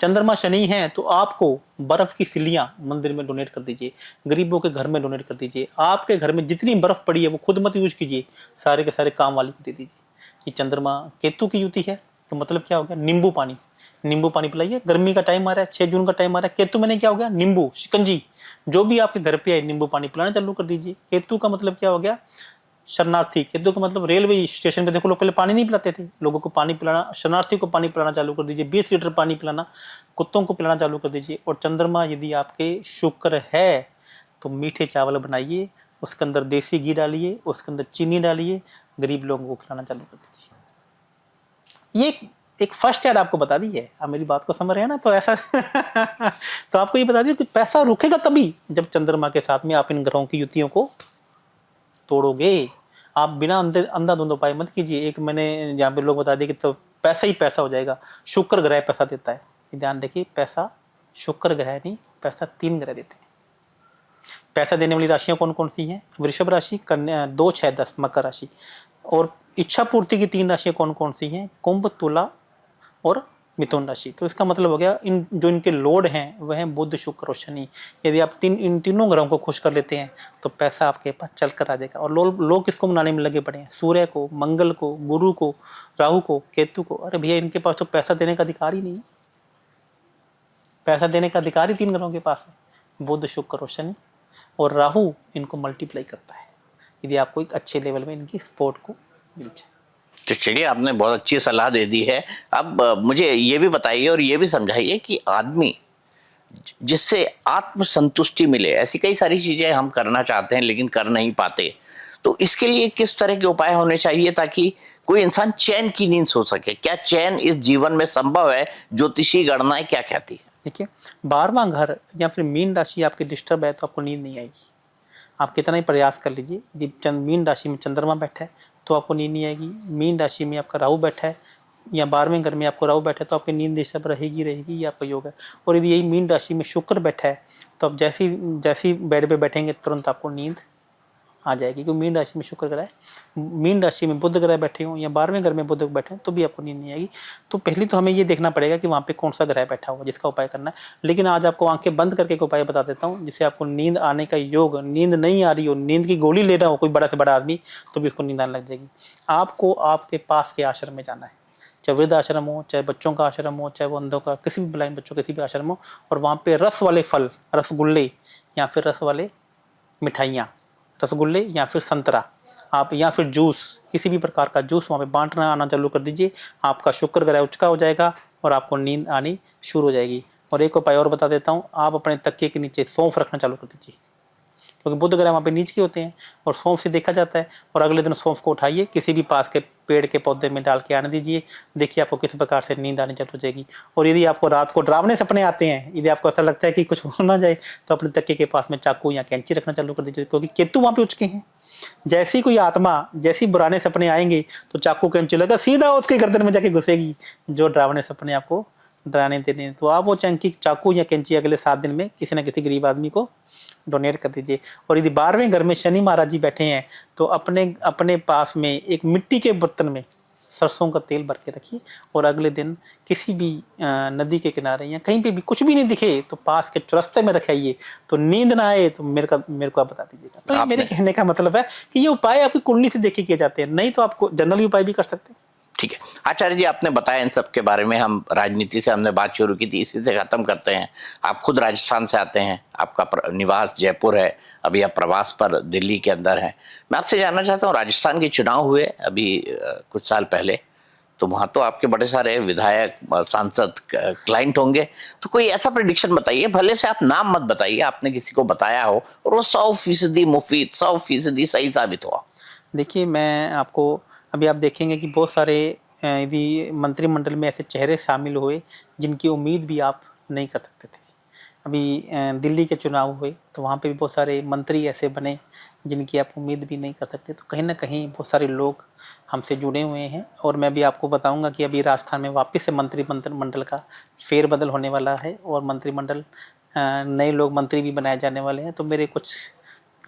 चंद्रमा शनि है तो आपको बर्फ की सिल्लियां मंदिर में डोनेट कर दीजिए, गरीबों के घर में डोनेट कर दीजिए। आपके घर में जितनी बर्फ पड़ी है वो खुद मत यूज कीजिए, सारे के सारे काम वाली को दे दीजिए। ये चंद्रमा केतु की युति है, तो मतलब क्या हो गया, नींबू पानी, नींबू पानी पिलाइए। गर्मी का टाइम आ रहा है, 6 जून का टाइम आ रहा है, केतु मैंने क्या हो गया, नींबू शिकंजी, जो भी आपके घर पे आए नींबू पानी पिलाना चालू कर दीजिए। केतु का मतलब क्या हो गया, शरणार्थी। केतु का मतलब रेलवे स्टेशन पे देखो लोग पहले पानी नहीं पिलाते थे, लोगों को पानी पिलाना, शरणार्थी को पानी पिलाना चालू कर दीजिए। 20 लीटर पानी पिलाना, कुत्तों को पिलाना चालू कर दीजिए। और चंद्रमा यदि आपके शुक्र है तो मीठे चावल बनाइए, उसके अंदर देसी घी डालिए, उसके अंदर चीनी डालिए, गरीब लोगों को खिलाना चालू कर दीजिए। ये एक फर्स्ट एड आपको बता दी है, आप मेरी बात को समझ रहे हैं ना, तो ऐसा तो आपको ये बता दिया कि पैसा रुकेगा तभी जब चंद्रमा के साथ में आप इन ग्रहों की युतियों को तोड़ोगे। आप बिना अंधाधुंध उपाय मत कीजिए। एक मैंने यहाँ पे लोग बता दिए कि तो पैसा ही पैसा हो जाएगा, शुक्र ग्रह पैसा देता है। ये ध्यान रखिए, पैसा शुक्र ग्रह नहीं, पैसा 3 ग्रह देते हैं। पैसा देने वाली राशियां कौन कौन सी हैं, वृषभ राशि, कन्या 2, 6, 10 मकर राशि। और इच्छा पूर्ति की 3 राशियां कौन कौन सी हैं, कुंभ, तुला और मिथुन राशि। तो इसका मतलब हो गया इन जो इनके लोड हैं वह हैं बुध, शुक्र और शनि। यदि आप इन तीनों ग्रहों को खुश कर लेते हैं तो पैसा आपके पास चल कर आ जाएगा। और लोग किसको मनाने में लगे पड़े हैं, सूर्य को, मंगल को, गुरु को, राहु को, केतु को। अरे भैया इनके पास तो पैसा देने का अधिकार ही नहीं है। पैसा देने का अधिकार ही 3 ग्रहों के पास है, बुध, शुक्र और शनि। और राहु इनको मल्टीप्लाई करता है यदि आपको एक अच्छे लेवल में इनकी सपोर्ट को मिल जाए। तो चलिए, आपने बहुत अच्छी सलाह दे दी है। अब मुझे ये भी बताइए और ये भी समझाइए कि आदमी जिससे आत्मसंतुष्टि मिले, ऐसी कई सारी चीजें हम करना चाहते हैं लेकिन कर नहीं पाते, तो इसके लिए किस तरह के उपाय होने चाहिए ताकि कोई इंसान चैन की नींद सो सके? क्या चैन इस जीवन में संभव है? ज्योतिषी गणनाएं क्या कहती है? देखिए, 12वां घर या फिर मीन राशि आपकी डिस्टर्ब है तो आपको नींद नहीं आएगी। आप कितना ही प्रयास कर लीजिए, यदि मीन राशि में चंद्रमा बैठा है तो आपको नींद नहीं आएगी। मीन राशि में आपका राहु बैठा है या 12वें घर में आपको राहु बैठा है तो आपकी नींद डिस्टर्ब रहेगी रहेगी, ये आपका योग है। और यदि यही मीन राशि में शुक्र बैठा है तो आप जैसी बेड पे बैठेंगे तुरंत आपको नींद आ जाएगी, क्योंकि मीन राशि में शुक्र ग्रह, मीन राशि में बुध ग्रह बैठे हों या 12वें घर में बुध बैठे हों तो भी आपको नींद नहीं आएगी। तो पहले तो हमें ये देखना पड़ेगा कि वहाँ पे कौन सा ग्रह बैठा हुआ जिसका उपाय करना है। लेकिन आज आपको आंखें बंद करके एक उपाय बता देता हूँ जिससे आपको नींद आने का योग, नींद नहीं आ रही हो, नींद की गोली ले रहा हो कोई बड़ा से बड़ा आदमी तो भी उसको नींद आने लग जाएगी। आपको आपके पास के आश्रम में जाना है, चाहे वृद्ध आश्रम हो, चाहे बच्चों का आश्रम हो, चाहे वो अंधों का, किसी भी ब्लाइंड बच्चों किसी भी आश्रम हो, और वहाँ पे रस वाले फल, रसगुल्ले या फिर रस वाले मिठाइयाँ, रसगुल्ले या फिर संतरा आप या फिर जूस, किसी भी प्रकार का जूस वहाँ पे बांटना आना चालू कर दीजिए। आपका शुक्र ग्रह उचका हो जाएगा और आपको नींद आनी शुरू हो जाएगी। और एक उपाय और बता देता हूँ, आप अपने तकिए के नीचे सौंफ रखना चालू कर दीजिए, क्योंकि बुध ग्रह वहाँ पे नीच के होते हैं और सौंफ से देखा जाता है। और अगले दिन सौंफ को उठाइए, किसी भी पास के पेड़ के पौधे में डाल के आने दीजिए, देखिए आपको किस प्रकार से नींद आनी चालू हो जाएगी। और यदि आपको रात को डरावने सपने आते हैं, यदि आपको ऐसा लगता है कि कुछ हो ना जाए, तो अपने तकिए के पास में चाकू या कैंची रखना चालू कर दीजिए, क्योंकि केतु वहाँ पे उचके हैं। जैसी कोई आत्मा, जैसी पुराने सपने आएंगे तो चाकू कैंची लगा सीधा उसके गर्दन में जाके घुसेगी, जो डरावने सपने आपको डराने देने। तो आप वो चाकू या कैंची अगले 7 दिन में किसी न किसी गरीब आदमी को डोनेट कर दीजिए। और यदि 12वें घर में शनि महाराज जी बैठे हैं तो अपने पास में एक मिट्टी के बर्तन में सरसों का तेल भर के रखिए, और अगले दिन किसी भी नदी के किनारे या कहीं पे भी कुछ भी नहीं दिखे तो पास के चौरस्ते में रखाइए, तो नींद ना आए तो मेरे को आप बता दीजिएगा। तो मेरे कहने का मतलब है कि ये उपाय आपकी कुंडली से देख के किए जाते हैं, नहीं तो आपको जनरली उपाय भी कर सकते हैं। ठीक है आचार्य जी, आपने बताया इन सब के बारे में। हम राजनीति से हमने बात शुरू की थी, इसी से खत्म करते हैं। आप खुद राजस्थान से आते हैं, आपका निवास जयपुर है, अभी आप प्रवास पर दिल्ली के अंदर हैं। मैं आपसे जानना चाहता हूँ, राजस्थान के चुनाव हुए अभी कुछ साल पहले, तो वहाँ तो आपके बड़े सारे विधायक, सांसद, क्लाइंट होंगे, तो कोई ऐसा प्रेडिक्शन बताइए, भले से आप नाम मत बताइए, आपने किसी को बताया हो और वो 100% मुफीद, 100% सही साबित हुआ। देखिए, मैं आपको अभी आप देखेंगे कि बहुत सारे यदि मंत्रिमंडल में ऐसे चेहरे शामिल हुए जिनकी उम्मीद भी आप नहीं कर सकते थे। अभी दिल्ली के चुनाव हुए तो वहाँ पे भी बहुत सारे मंत्री ऐसे बने जिनकी आप उम्मीद भी नहीं कर सकते। तो कहीं ना कहीं बहुत सारे लोग हमसे जुड़े हुए हैं। और मैं भी आपको बताऊंगा कि अभी राजस्थान में वापस से मंत्रिमंडल का फेरबदल होने वाला है और मंत्रिमंडल नए लोग मंत्री भी बनाए जाने वाले हैं। तो मेरे कुछ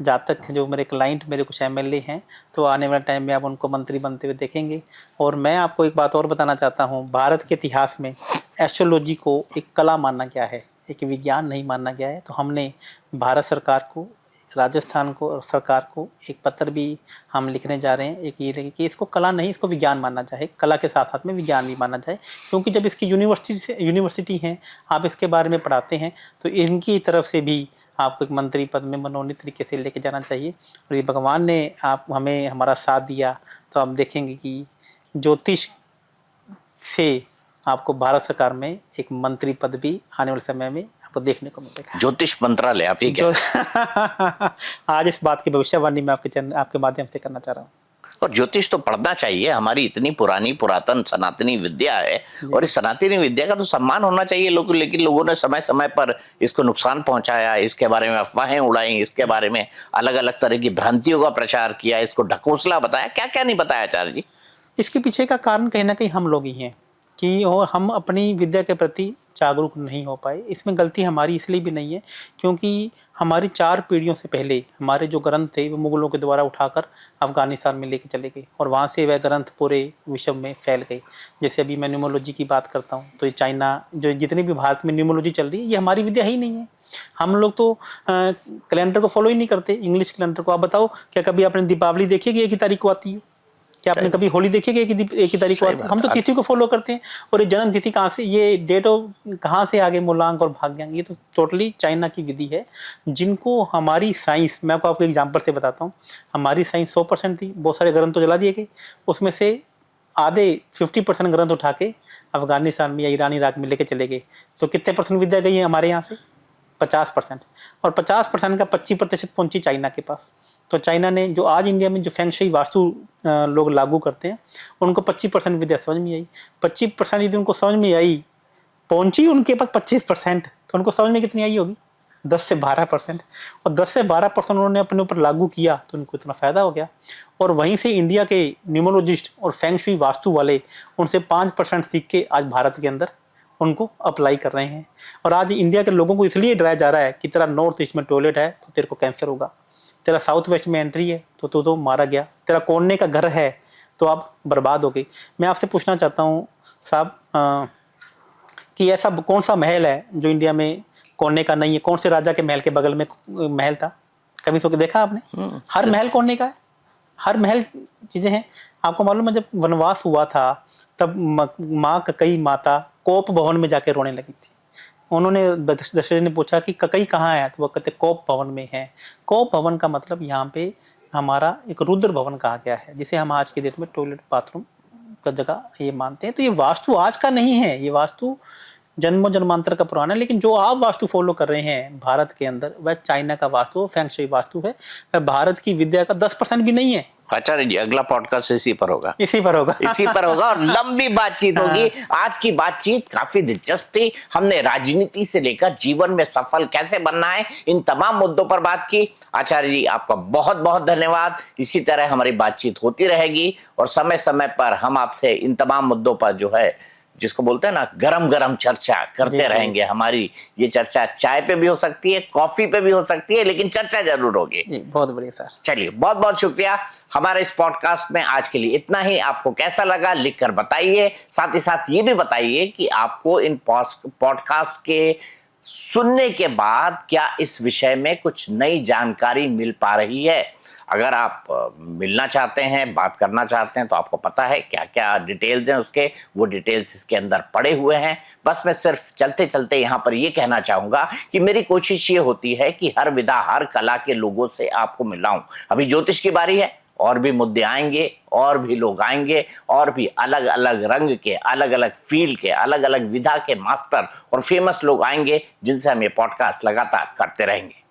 जातक जो मेरे क्लाइंट, मेरे कुछ एमएलए हैं, तो आने वाले टाइम में आप उनको मंत्री बनते हुए देखेंगे। और मैं आपको एक बात और बताना चाहता हूँ, भारत के इतिहास में एस्ट्रोलॉजी को एक कला माना गया है, एक विज्ञान नहीं माना गया है। तो हमने भारत सरकार को, राजस्थान को और सरकार को एक पत्र भी हम लिखने जा रहे हैं, एक ये कि इसको कला नहीं, इसको विज्ञान मानना जाए, कला के साथ साथ में विज्ञान भी माना जाए। क्योंकि जब इसकी यूनिवर्सिटी हैं, आप इसके बारे में पढ़ाते हैं, तो इनकी तरफ से भी आपको एक मंत्री पद में मनोनीत तरीके से लेके जाना चाहिए। और ये भगवान ने आप हमें हमारा साथ दिया, तो आप देखेंगे कि ज्योतिष से आपको भारत सरकार में एक मंत्री पद भी आने वाले समय में आपको देखने को मिलेगा। ज्योतिष मंत्रालय आप ही क्या? आज इस बात की भविष्यवाणी मैं आपके माध्यम से करना चाह रहा हूँ। और ज्योतिष तो पढ़ना चाहिए, हमारी इतनी पुरानी पुरातन सनातनी विद्या है, और इस सनातनी विद्या का तो सम्मान होना चाहिए लोगों। लेकिन लोगों ने समय समय पर इसको नुकसान पहुंचाया, इसके बारे में अफवाहें उड़ाई, इसके बारे में अलग अलग तरह की भ्रांतियों का प्रचार किया, इसको ढकोसला बताया, क्या क्या नहीं बताया आचार्य जी। इसके पीछे का कारण कहीं ना कहीं हम लोग ही हैं कि और हम अपनी विद्या के प्रति जागरूक नहीं हो पाए। इसमें गलती हमारी इसलिए भी नहीं है क्योंकि हमारी 4 पीढ़ियों से पहले हमारे जो ग्रंथ थे वो मुगलों के द्वारा उठाकर अफ़गानिस्तान में लेके चले गए, और वहाँ से वह ग्रंथ पूरे विश्व में फैल गए। जैसे अभी मैं न्यूमरोलॉजी की बात करता हूँ, तो ये चाइना, जो जितनी भी भारत में न्यूमरोलॉजी चल रही है, ये हमारी विद्या ही नहीं है। हम लोग तो कैलेंडर को फॉलो ही नहीं करते, इंग्लिश कैलेंडर को। आप बताओ, क्या कभी आपने दीपावली देखी कि एक ही तारीख को आती है? क्या आपने कभी होली देखी कि एक ही तारीख को आती है? हम तो तिथि को फॉलो करते हैं। और ये जन्म तिथि कहाँ से, ये डेट ऑफ कहाँ से आगे मूलांक और भाग्यांक, ये तो टोटली चाइना की विधि है, जिनको हमारी साइंस, मैं आपको एग्जांपल से बताता हूँ, हमारी साइंस 100% थी, बहुत सारे ग्रंथ तो जला दिए गए, उसमें से आधे 50% ग्रंथ उठा के अफगानिस्तान में या ईरान इराक में लेके चले गए। तो कितने परसेंट विद्या गई है हमारे यहाँ से? 50%। और 50% का 25% पहुंची चाइना के पास। तो चाइना ने, जो आज इंडिया में जो फेंग शुई वास्तु लोग लागू करते हैं, उनको 25% विद्या समझ में आई। 25% यदि उनको समझ में आई, पहुंची उनके पास 25%, तो उनको समझ में कितनी आई होगी? 10 से 12%। और 10 से 12% उन्होंने अपने ऊपर लागू किया, तो उनको इतना फ़ायदा हो गया। और वहीं से इंडिया के न्यूमरोलॉजिस्ट और फेंग शुई वास्तु वाले उनसे 5% सीख के आज भारत के अंदर उनको अप्लाई कर रहे हैं। और आज इंडिया के लोगों को इसलिए डराया जा रहा है कि तेरा नॉर्थ ईस्ट में टॉयलेट है तो तेरे को कैंसर होगा, तेरा साउथ वेस्ट में एंट्री है तो तू तो मारा गया, तेरा कोने का घर है तो आप बर्बाद हो गई। मैं आपसे पूछना चाहता हूँ साहब कि ऐसा कौन सा महल है जो इंडिया में कोने का नहीं है? कौन से राजा के महल के बगल में महल था? कभी सो के देखा आपने? हर महल कोने का है, हर महल चीज़ें हैं। आपको मालूम है, जब वनवास हुआ था तब माँ ककई माता कोप भवन में जाके रोने लगी थी। उन्होंने, दशरथ ने पूछा कि ककई कहाँ है, तो वो कहते कोप भवन में है। कोप भवन का मतलब यहाँ पे हमारा एक रुद्र भवन कहा गया है, जिसे हम आज की डेट में टॉयलेट बाथरूम का जगह ये मानते हैं। तो ये वास्तु आज का नहीं है, ये वास्तु जन्मों जन्मांतर का पुराना है। लेकिन जो आप वास्तु फॉलो कर रहे हैं भारत के अंदर, वह चाइना का वास्तु, फेंग शुई वास्तु है, वह भारत की विद्या का 10% भी नहीं है। आचार्य जी, अगला पॉडकास्ट इसी पर होगा, इसी पर होगा इसी पर होगा, और लंबी बातचीत होगी। आज की बातचीत काफी दिलचस्प थी। हमने राजनीति से लेकर जीवन में सफल कैसे बनना है, इन तमाम मुद्दों पर बात की। आचार्य जी, आपका बहुत बहुत धन्यवाद। इसी तरह हमारी बातचीत होती रहेगी, और समय समय पर हम आपसे इन तमाम मुद्दों पर, जो है जिसको बोलते हैं ना, गरम गरम चर्चा करते रहेंगे। हमारी ये चर्चा चाय पे भी हो सकती है, कॉफी पे भी हो सकती है, लेकिन चर्चा जरूर होगी। बहुत बढ़िया सर। चलिए, बहुत बहुत शुक्रिया। हमारे इस पॉडकास्ट में आज के लिए इतना ही। आपको कैसा लगा लिखकर बताइए। साथ ही साथ ये भी बताइए कि आपको इन पॉडकास्ट के सुनने के बाद क्या इस विषय में कुछ नई जानकारी मिल पा रही है। अगर आप मिलना चाहते हैं, बात करना चाहते हैं, तो आपको पता है क्या क्या डिटेल्स हैं उसके, वो डिटेल्स इसके अंदर पड़े हुए हैं। बस मैं सिर्फ चलते चलते यहाँ पर ये कहना चाहूँगा कि मेरी कोशिश ये होती है कि हर विधा, हर कला के लोगों से आपको मिलाऊं। अभी ज्योतिष की बारी है, और भी मुद्दे आएंगे, और भी लोग आएंगे, और भी अलग अलग रंग के, अलग अलग फील्ड के, अलग अलग विधा के मास्टर और फेमस लोग आएंगे, जिनसे हम ये पॉडकास्ट लगातार करते रहेंगे।